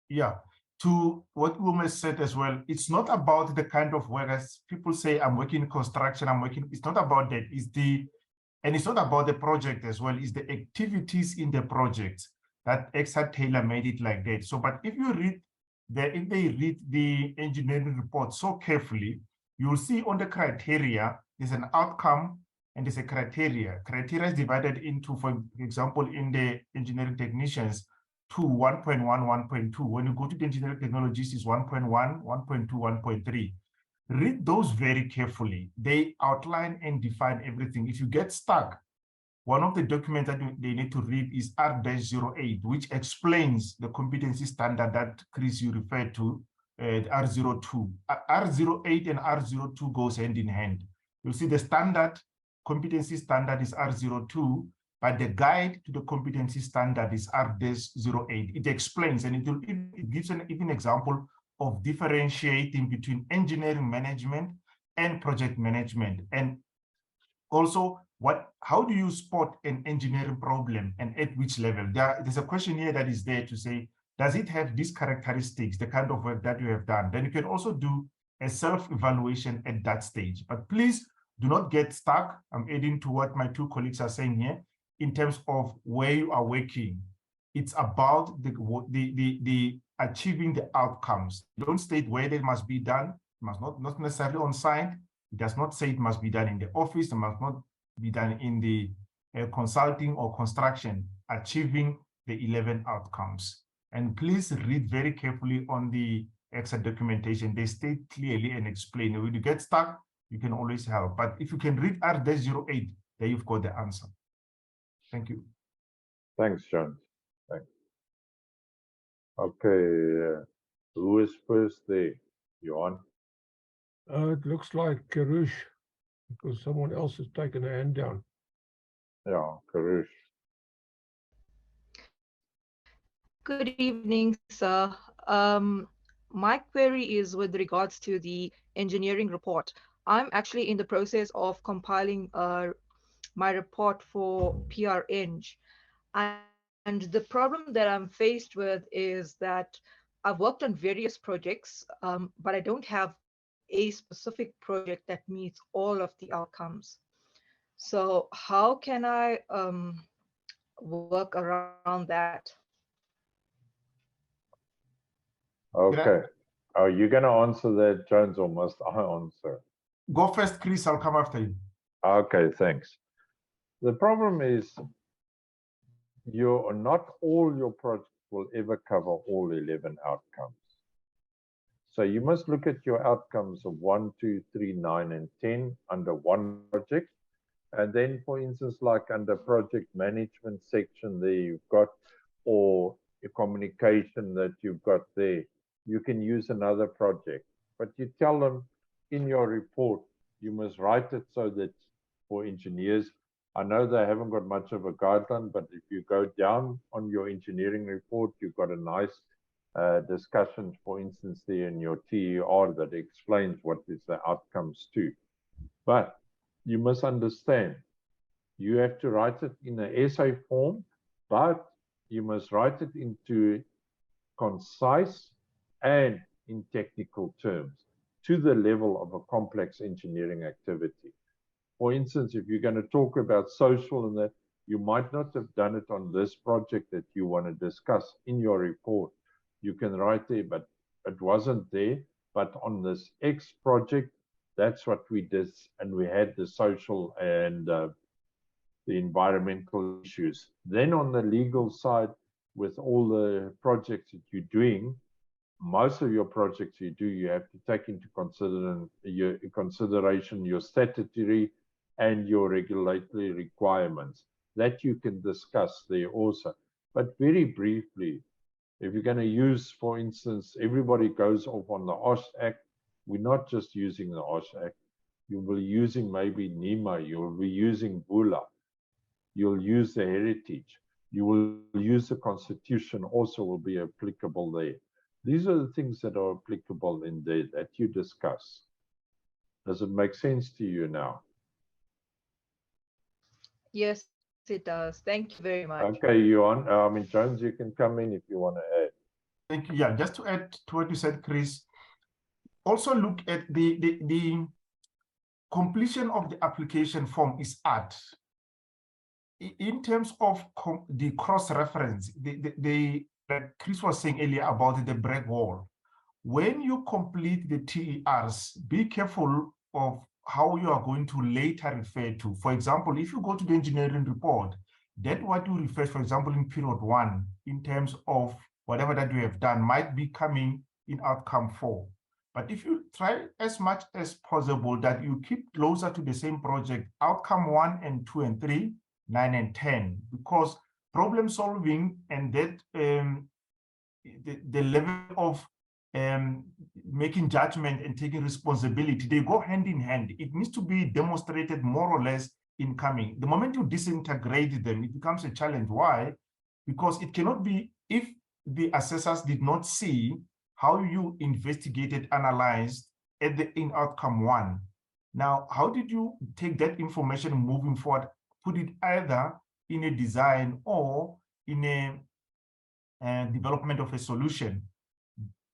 Yeah, to what Ume said as well, it's not about the kind of work as people say, I'm working in construction, I'm working, it's not about that. And it's not about the project as well, it's the activities in the project that Exa Taylor made it like that. So, but if you read if they read the engineering report so carefully, you'll see on the criteria, there's an outcome and there's a criteria. Criteria is divided into, for example, in the engineering technicians, 1.1, 1.2. When you go to the engineering technologies, it's 1.1, 1.2, 1.3. Read those very carefully. They outline and define everything. If you get stuck, one of the documents that they need to read is R-08, which explains the competency standard that, Chris, you referred to, R02. R08 and R02 goes hand in hand. You'll see the standard competency standard is R02, but the guide to the competency standard is R-08. It explains, and it gives an even example of differentiating between engineering management and project management. And also, how do you spot an engineering problem and at which level? There's a question here that is there to say, does it have these characteristics, the kind of work that you have done? Then you can also do a self-evaluation at that stage. But please do not get stuck. I'm adding to what my two colleagues are saying here in terms of where you are working. It's about the achieving the outcomes. Don't state where they must be done. It must not necessarily on site. It does not say it must be done in the office. It must not be done in the consulting or construction, achieving the 11 outcomes. And please read very carefully on the Exa documentation. They state clearly and explain. When you get stuck, you can always help. But if you can read R-08, then you've got the answer. Thank you. Thanks, John. Thanks. Okay, who is first there? Johan? It looks like Karush, because someone else has taken a hand down. Yeah, Karush. Good evening, sir. My query is with regards to the engineering report. I'm actually in the process of compiling my report for PR Eng. And the problem that I'm faced with is that I've worked on various projects, but I don't have a specific project that meets all of the outcomes. So how can I work around that? Okay. Are you going to answer that, Jones, or must I answer? Go first, Chris. I'll come after you. Okay, thanks. The problem is not all your projects will ever cover all 11 outcomes. So you must look at your outcomes of 1, 2, 3, 9, and 10 under one project. And then, for instance, like under project management section there you've got, or a communication that you've got there, you can use another project. But you tell them in your report, you must write it so that for engineers, I know they haven't got much of a guideline, but if you go down on your engineering report, you've got a nice discussion, for instance, there in your TER that explains what is the outcomes too. But you must understand, you have to write it in an essay form, but you must write it into concise and in technical terms to the level of a complex engineering activity. For instance, if you're going to talk about social and that, you might not have done it on this project that you want to discuss in your report. You can write there, but it wasn't there. But on this X project, that's what we did, and we had the social and the environmental issues. Then on the legal side, with all the projects that you're doing, most of your projects you do, you have to take into consideration your statutory and your regulatory requirements that you can discuss there also. But very briefly, if you're going to use, for instance, everybody goes off on the OSH Act, we're not just using the OSH Act. You will be using maybe NEMA, you will be using BULA, you'll use the heritage, you will use the Constitution, also will be applicable there. These are the things that are applicable in there that you discuss. Does it make sense to you now? Yes, it does. Thank you very much. Okay, Johan. Jones, you can come in if you want to add. Thank you. Yeah, just to add to what you said, Chris, also look at the completion of the application form is art. In terms of the cross-reference, like Chris was saying earlier about the break wall, when you complete the TERs, be careful of how you are going to later refer to. For example, if you go to the engineering report, that what you refer, for example, in period 1, in terms of whatever that you have done, might be coming in outcome 4. But if you try as much as possible that you keep closer to the same project, outcome 1 and 2 and 3, 9 and 10, because problem solving and that the level of making judgment and taking responsibility, they go hand in hand. It needs to be demonstrated more or less incoming. The moment you disintegrate them, it becomes a challenge. Why? Because it cannot be, if the assessors did not see how you investigated, analyzed at the in outcome 1. Now, how did you take that information moving forward, put it either in a design or in a development of a solution,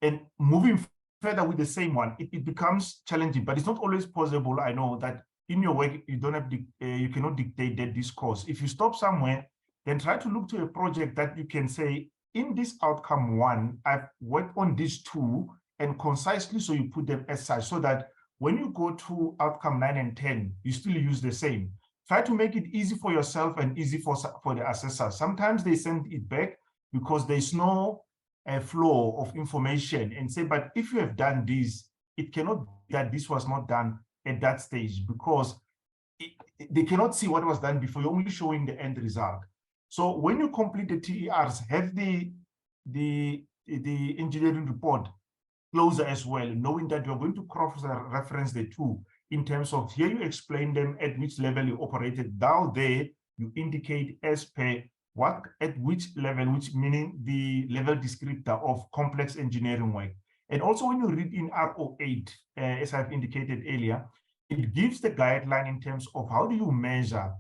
and moving further with the same one, it becomes challenging, but it's not always possible. I know that in your work, you don't have you cannot dictate that discourse. If you stop somewhere, then try to look to a project that you can say, in this outcome 1, I've worked on these 2, and concisely, so you put them as such, so that when you go to outcome 9 and 10, you still use the same. Try to make it easy for yourself and easy for the assessor. Sometimes they send it back because there's no flow of information and say, but if you have done this, it cannot be that this was not done at that stage, because they cannot see what was done before. You're only showing the end result. So when you complete the TERs, have the engineering report closer as well, knowing that you're going to cross-reference the 2 in terms of, here you explain them at which level you operated. Now there you indicate as per what, at which level, which meaning the level descriptor of complex engineering work. And also when you read in RO8, as I've indicated earlier, it gives the guideline in terms of how do you measure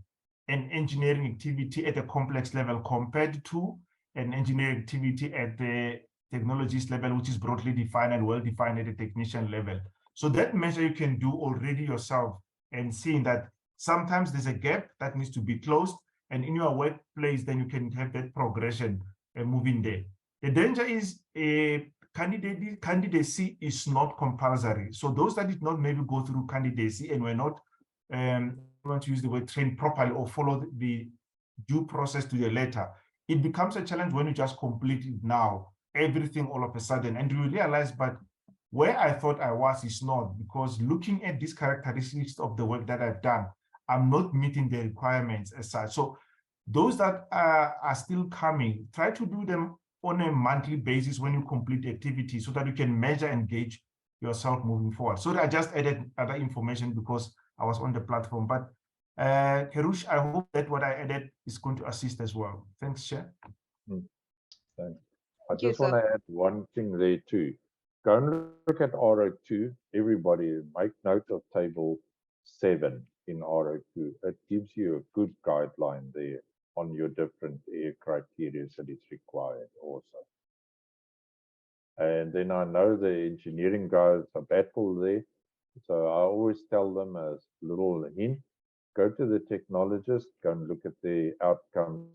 an engineering activity at a complex level compared to an engineering activity at the technologist level, which is broadly defined and well-defined at the technician level. So that measure you can do already yourself, and seeing that sometimes there's a gap that needs to be closed, and in your workplace, then you can have that progression moving there. The danger is candidacy is not compulsory. So those that did not maybe go through candidacy and were not, want to use the word trained properly or follow the due process to the letter, it becomes a challenge when you just complete it now, everything all of a sudden, and you realize, but Where I thought I was is not, because looking at these characteristics of the work that I've done, I'm not meeting the requirements as such. So those that are still coming, try to do them on a monthly basis when you complete the activity so that you can measure and gauge yourself moving forward. So I just added other information because I was on the platform. But Kerush, I hope that what I added is going to assist as well. Thanks, Chair. Thanks. I Thank you, just want sir. to add one thing there too. Go and look at RO2. Everybody make note of table 7 in RO2. It gives you a good guideline there on your different criteria that is required also. And then I know the engineering guys are battle there. So I always tell them as little hint, go to the technologist, go and look at the outcomes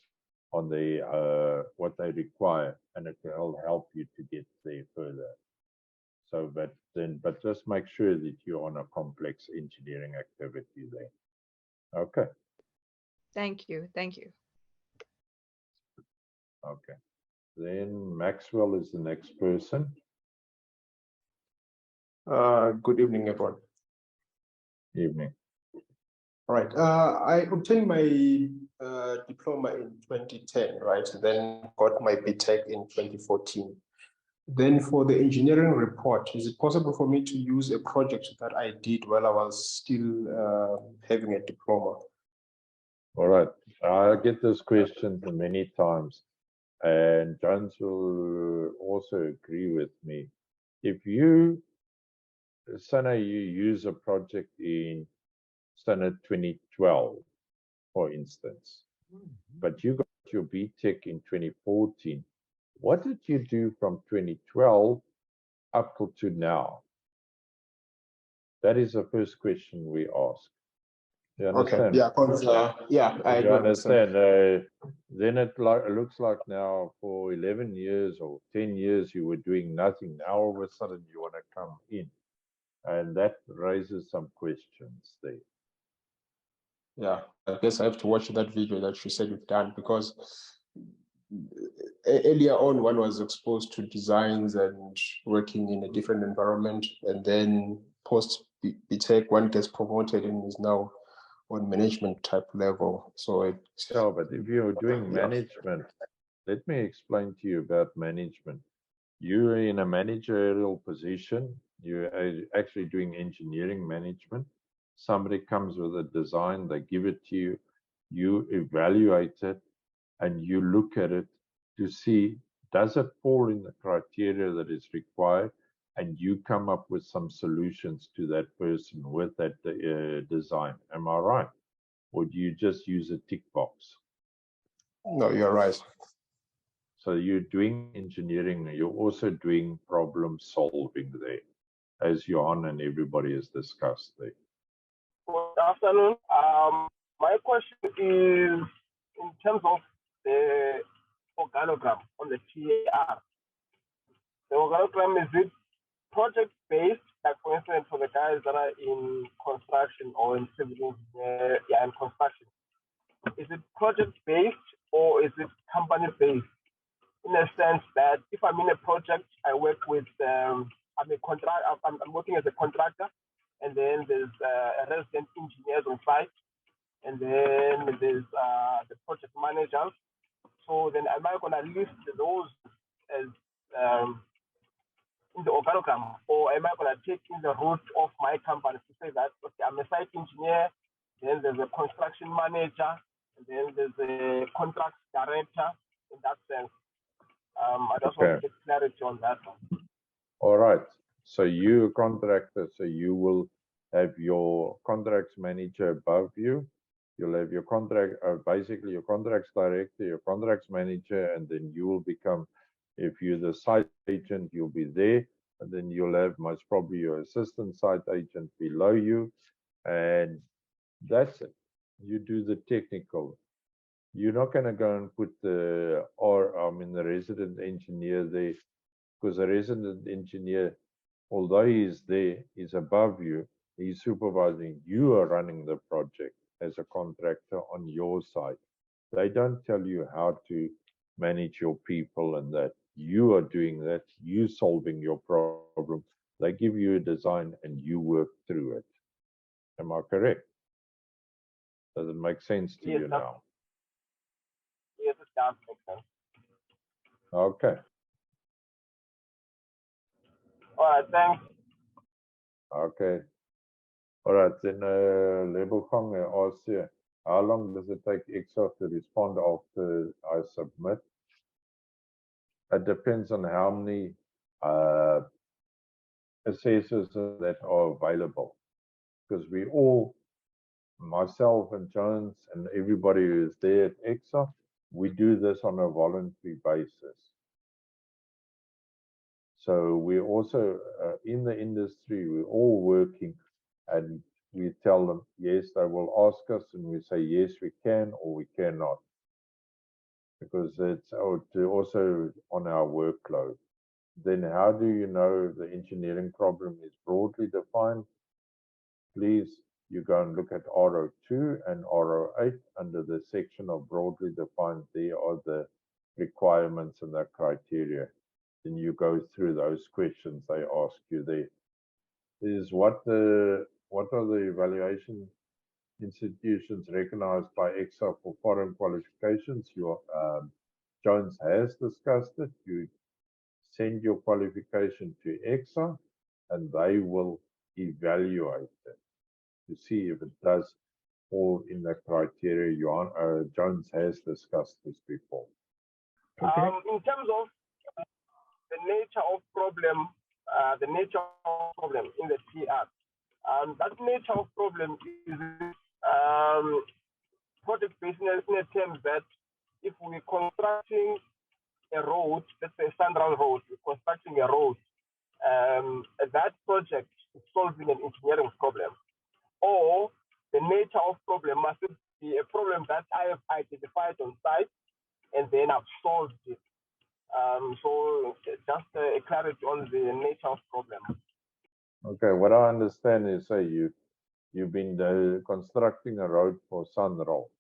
on the what they require, and it will help you to get there further. So, but just make sure that you're on a complex engineering activity there. Okay. Thank you. Thank you. Okay. Then Maxwell is the next person. Good evening, everyone. Evening. All right. I obtained my diploma in 2010, right? Then got my BTech in 2014. Then for the engineering report, is it possible for me to use a project that I did while I was still having a diploma? All right. I get this question many times, and Jones will also agree with me. If you, Sana, you use a project in Sana 2012, for instance, but you got your BTech in 2014, what did you do from 2012 up to now? That is the first question we ask. You understand? Okay. Yeah, I do understand. Then it looks like now for 11 years or 10 years you were doing nothing. Now all of a sudden you want to come in, and that raises some questions there. Yeah, I guess I have to watch that video that you said you've done, because earlier on one was exposed to designs and working in a different environment, and then post BTech one gets promoted and is now on management type level. So yeah, but if you're doing management, let me explain to you about management. You're in a managerial position, you're actually doing engineering management. Somebody comes with a design, they give it to you, you evaluate it, and you look at it to see, does it fall in the criteria that is required? And you come up with some solutions to that person with that design. Am I right? Or do you just use a tick box? No, you're right. So you're doing engineering, you're also doing problem solving there, as Johan and everybody has discussed there. Good afternoon. My question is in terms of the organogram on the TER. The organogram, is it project-based, like for instance, for the guys that are in construction or in civil engineering, in construction? Is it project-based or is it company-based? In a sense that if I'm in a project, I work with, I'm working as a contractor, and then there's a resident engineers on site, and then there's the project managers. So then am I going to list those as in the organogram, or am I going to take in the route of my company to say that, okay, I'm a site engineer, then there's a construction manager, and then there's a contract director in that sense? I just want to get clarity on that one. All right. So you're a contractor, so you will have your contracts manager above you. You'll have your contract, basically your contracts director, your contracts manager, and then you will become, if you're the site agent, you'll be there, and then you'll have most probably your assistant site agent below you, and that's it. You do the technical. You're not going to go and put the resident engineer there, because the resident engineer, although he's there, he's above you, he's supervising. You are running the project as a contractor on your side. They don't tell you how to manage your people and that. You are doing that. You solving your problem. They give you a design and you work through it. Am I correct? Does it make sense to Yes, you now? Yes, it does make sense. Okay. All right, thanks. Okay. All right, then Lebelgang asks here, how long does it take EXA to respond after I submit? It depends on how many assessors that are available. Because we all, myself and Jones and everybody who is there at EXA, we do this on a voluntary basis. So we're also in the industry, we're all working, and we tell them, yes, they will ask us, and we say, yes, we can or we cannot. Because it's also on our workload. Then how do you know the engineering problem is broadly defined? Please, you go and look at RO2 and RO8 under the section of broadly defined. There are the requirements and the criteria. Then you go through those questions they ask you there. Is what are the evaluation institutions recognized by EXA for foreign qualifications? Jones has discussed it. You send your qualification to EXA and they will evaluate it to see if it does fall in the criteria. Jones has discussed this before. Okay. In terms of the nature of problem in the TR, that nature of problem is project based in a terms that if we're constructing a road, let's say a Sanral road, we're constructing a road, that project is solving an engineering problem. Or the nature of problem must be a problem that I have identified on site and then I've solved it. So just a clarity on the nature of problem. Okay, what I understand is say you've been constructing a road for Sanral,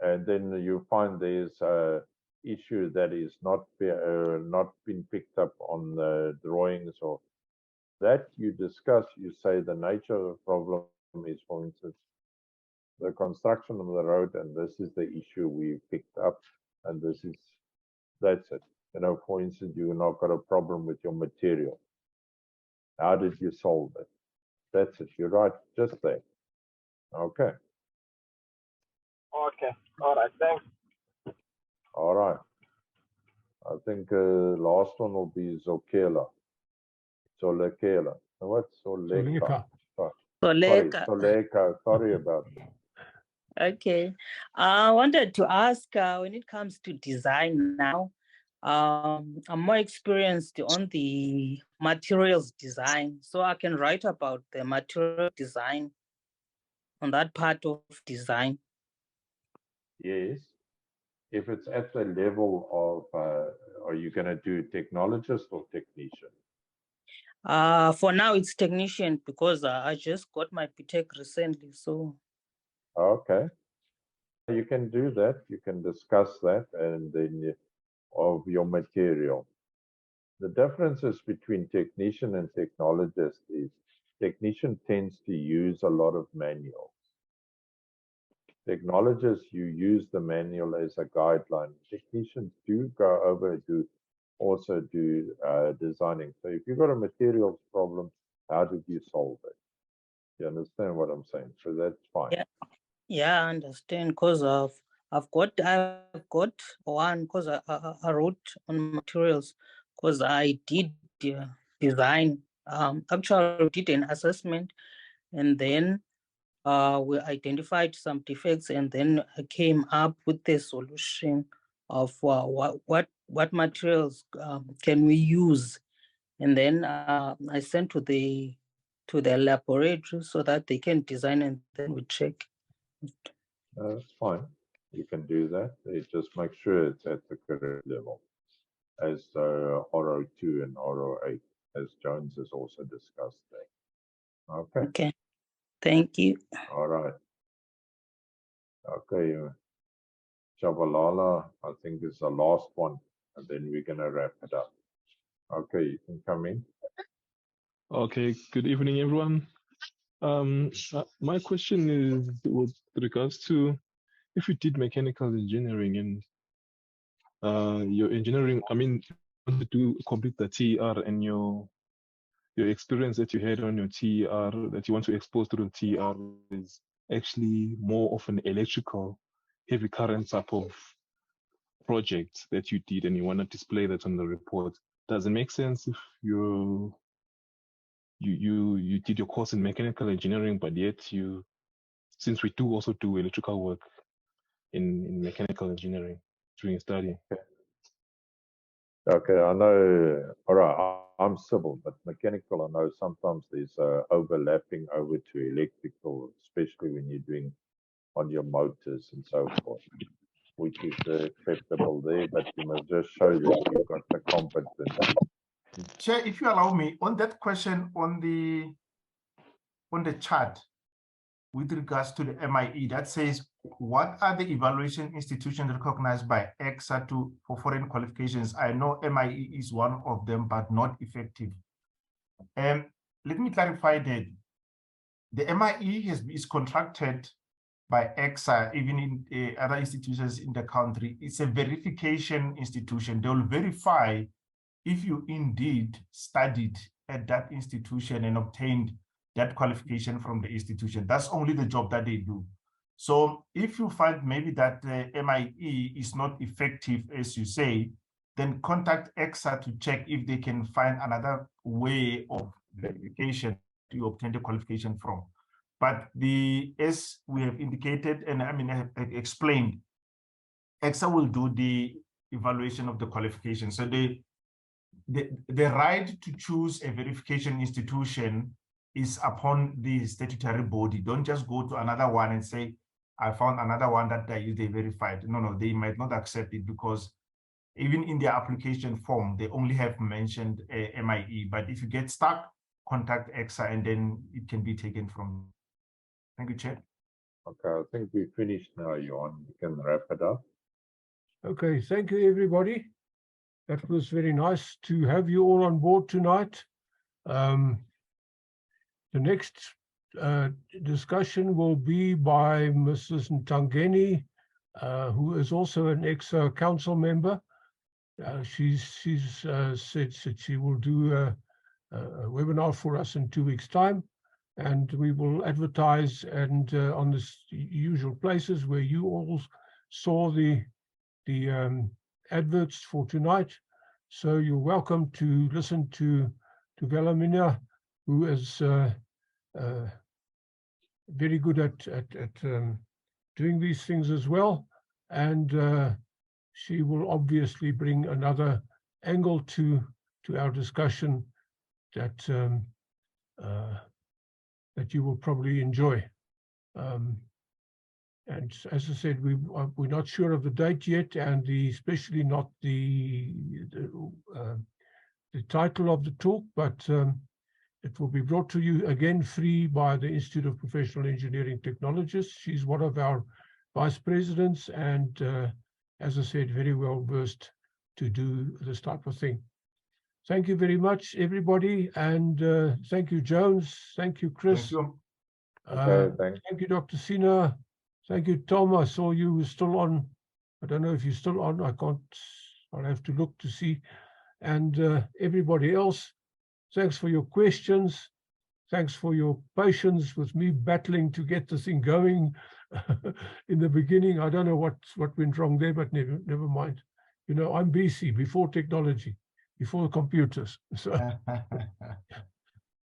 and then you find there's a issue that is not been picked up on the drawings, or that you discuss. You say the nature of the problem is, for instance, the construction of the road, and this is the issue we picked up, and that's it. For instance, you've not got a problem with your material. How did you solve it? That's it. You're right, just there. Okay. Okay. All right. Thanks. All right. I think last one will be Zokela. Solekela. What's Soleka? Soleka. Soleka. Sorry about that. Okay. I wanted to ask when it comes to design now, I'm more experienced on the materials design, so I can write about the material design on that part of design. Yes. If it's at the level of, are you going to do technologist or technician? For now, it's technician because I just got my BTech recently, so. Okay. You can do that. You can discuss that and then of your material. The differences between technician and technologist is technician tends to use a lot of manuals. Technologists, you use the manual as a guideline. Technicians do go over to also do designing. So if you've got a materials problem, how did you solve it? You understand what I'm saying? So that's fine. Yeah, I understand because I've got one because I wrote on materials because I did design. Actually did an assessment, and then we identified some defects, and then I came up with the solution of what materials can we use, and then I sent to the laboratory so that they can design, and then we check. That's fine. You can do that. You just make sure it's at the correct level as RO2 and RO8, as Jones has also discussed there. Okay. Okay. Thank you. All right. Okay. Chabalala, I think is the last one, and then we're going to wrap it up. Okay, you can come in. Okay, good evening, everyone. My question is with regards to if you did mechanical engineering and your engineering, I mean, you want to complete the TER and your experience that you had on your TER that you want to expose to the TER is actually more of an electrical heavy current type of project that you did and you want to display that on the report. Does it make sense if you did your course in mechanical engineering, but yet since we do also do electrical work in mechanical engineering during study? Okay, I know, all right, I'm civil, but mechanical, I know sometimes there's overlapping over to electrical, especially when you're doing on your motors and so forth, which is acceptable there, but you must just show that you've got the competence. Chair, if you allow me, on that question on the chart with regards to the MIE, that says, what are the evaluation institutions recognized by EXA for foreign qualifications? I know MIE is one of them, but not effective. Let me clarify that the MIE is contracted by EXA, even in other institutions in the country. It's a verification institution. They will verify if you indeed studied at that institution and obtained that qualification from the institution. That's only the job that they do. So if you find maybe that the MIE is not effective, as you say, then contact EXA to check if they can find another way of verification to obtain the qualification from. But as we have indicated, and I mean, I have explained, EXA will do the evaluation of the qualification. So the right to choose a verification institution is upon the statutory body. Don't just go to another one and say, I found another one that they verified. No, they might not accept it because even in their application form, they only have mentioned a MIE. But if you get stuck, contact EXA and then it can be taken from. Thank you, Chair. Okay, I think we're finished now, Johan. You can wrap it up. Okay, thank you, everybody. That was very nice to have you all on board tonight. The next discussion will be by Mrs. Ntangeni, who is also an EXA council member. She's said that she will do a webinar for us in 2 weeks' time, and we will advertise and on the usual places where you all saw the adverts for tonight. So you're welcome to listen to Velamina, who is very good at doing these things as well. And she will obviously bring another angle to our discussion that that you will probably enjoy. And as I said, we're not sure of the date yet, and especially not the title of the talk, but it will be brought to you again free by the Institute of Professional Engineering Technologists. She's one of our vice presidents, and as I said, very well versed to do this type of thing. Thank you very much, everybody, and thank you, Jones. Thank you, Chris. Thank you. Okay, thanks. Thank you, Dr. Sina. Thank you, Tom. I saw you were still on. I don't know if you're still on. I can't. I'll have to look to see. And everybody else, thanks for your questions. Thanks for your patience with me battling to get the thing going in the beginning. I don't know what went wrong there, but never mind. You know, I'm BC, before technology, before computers. So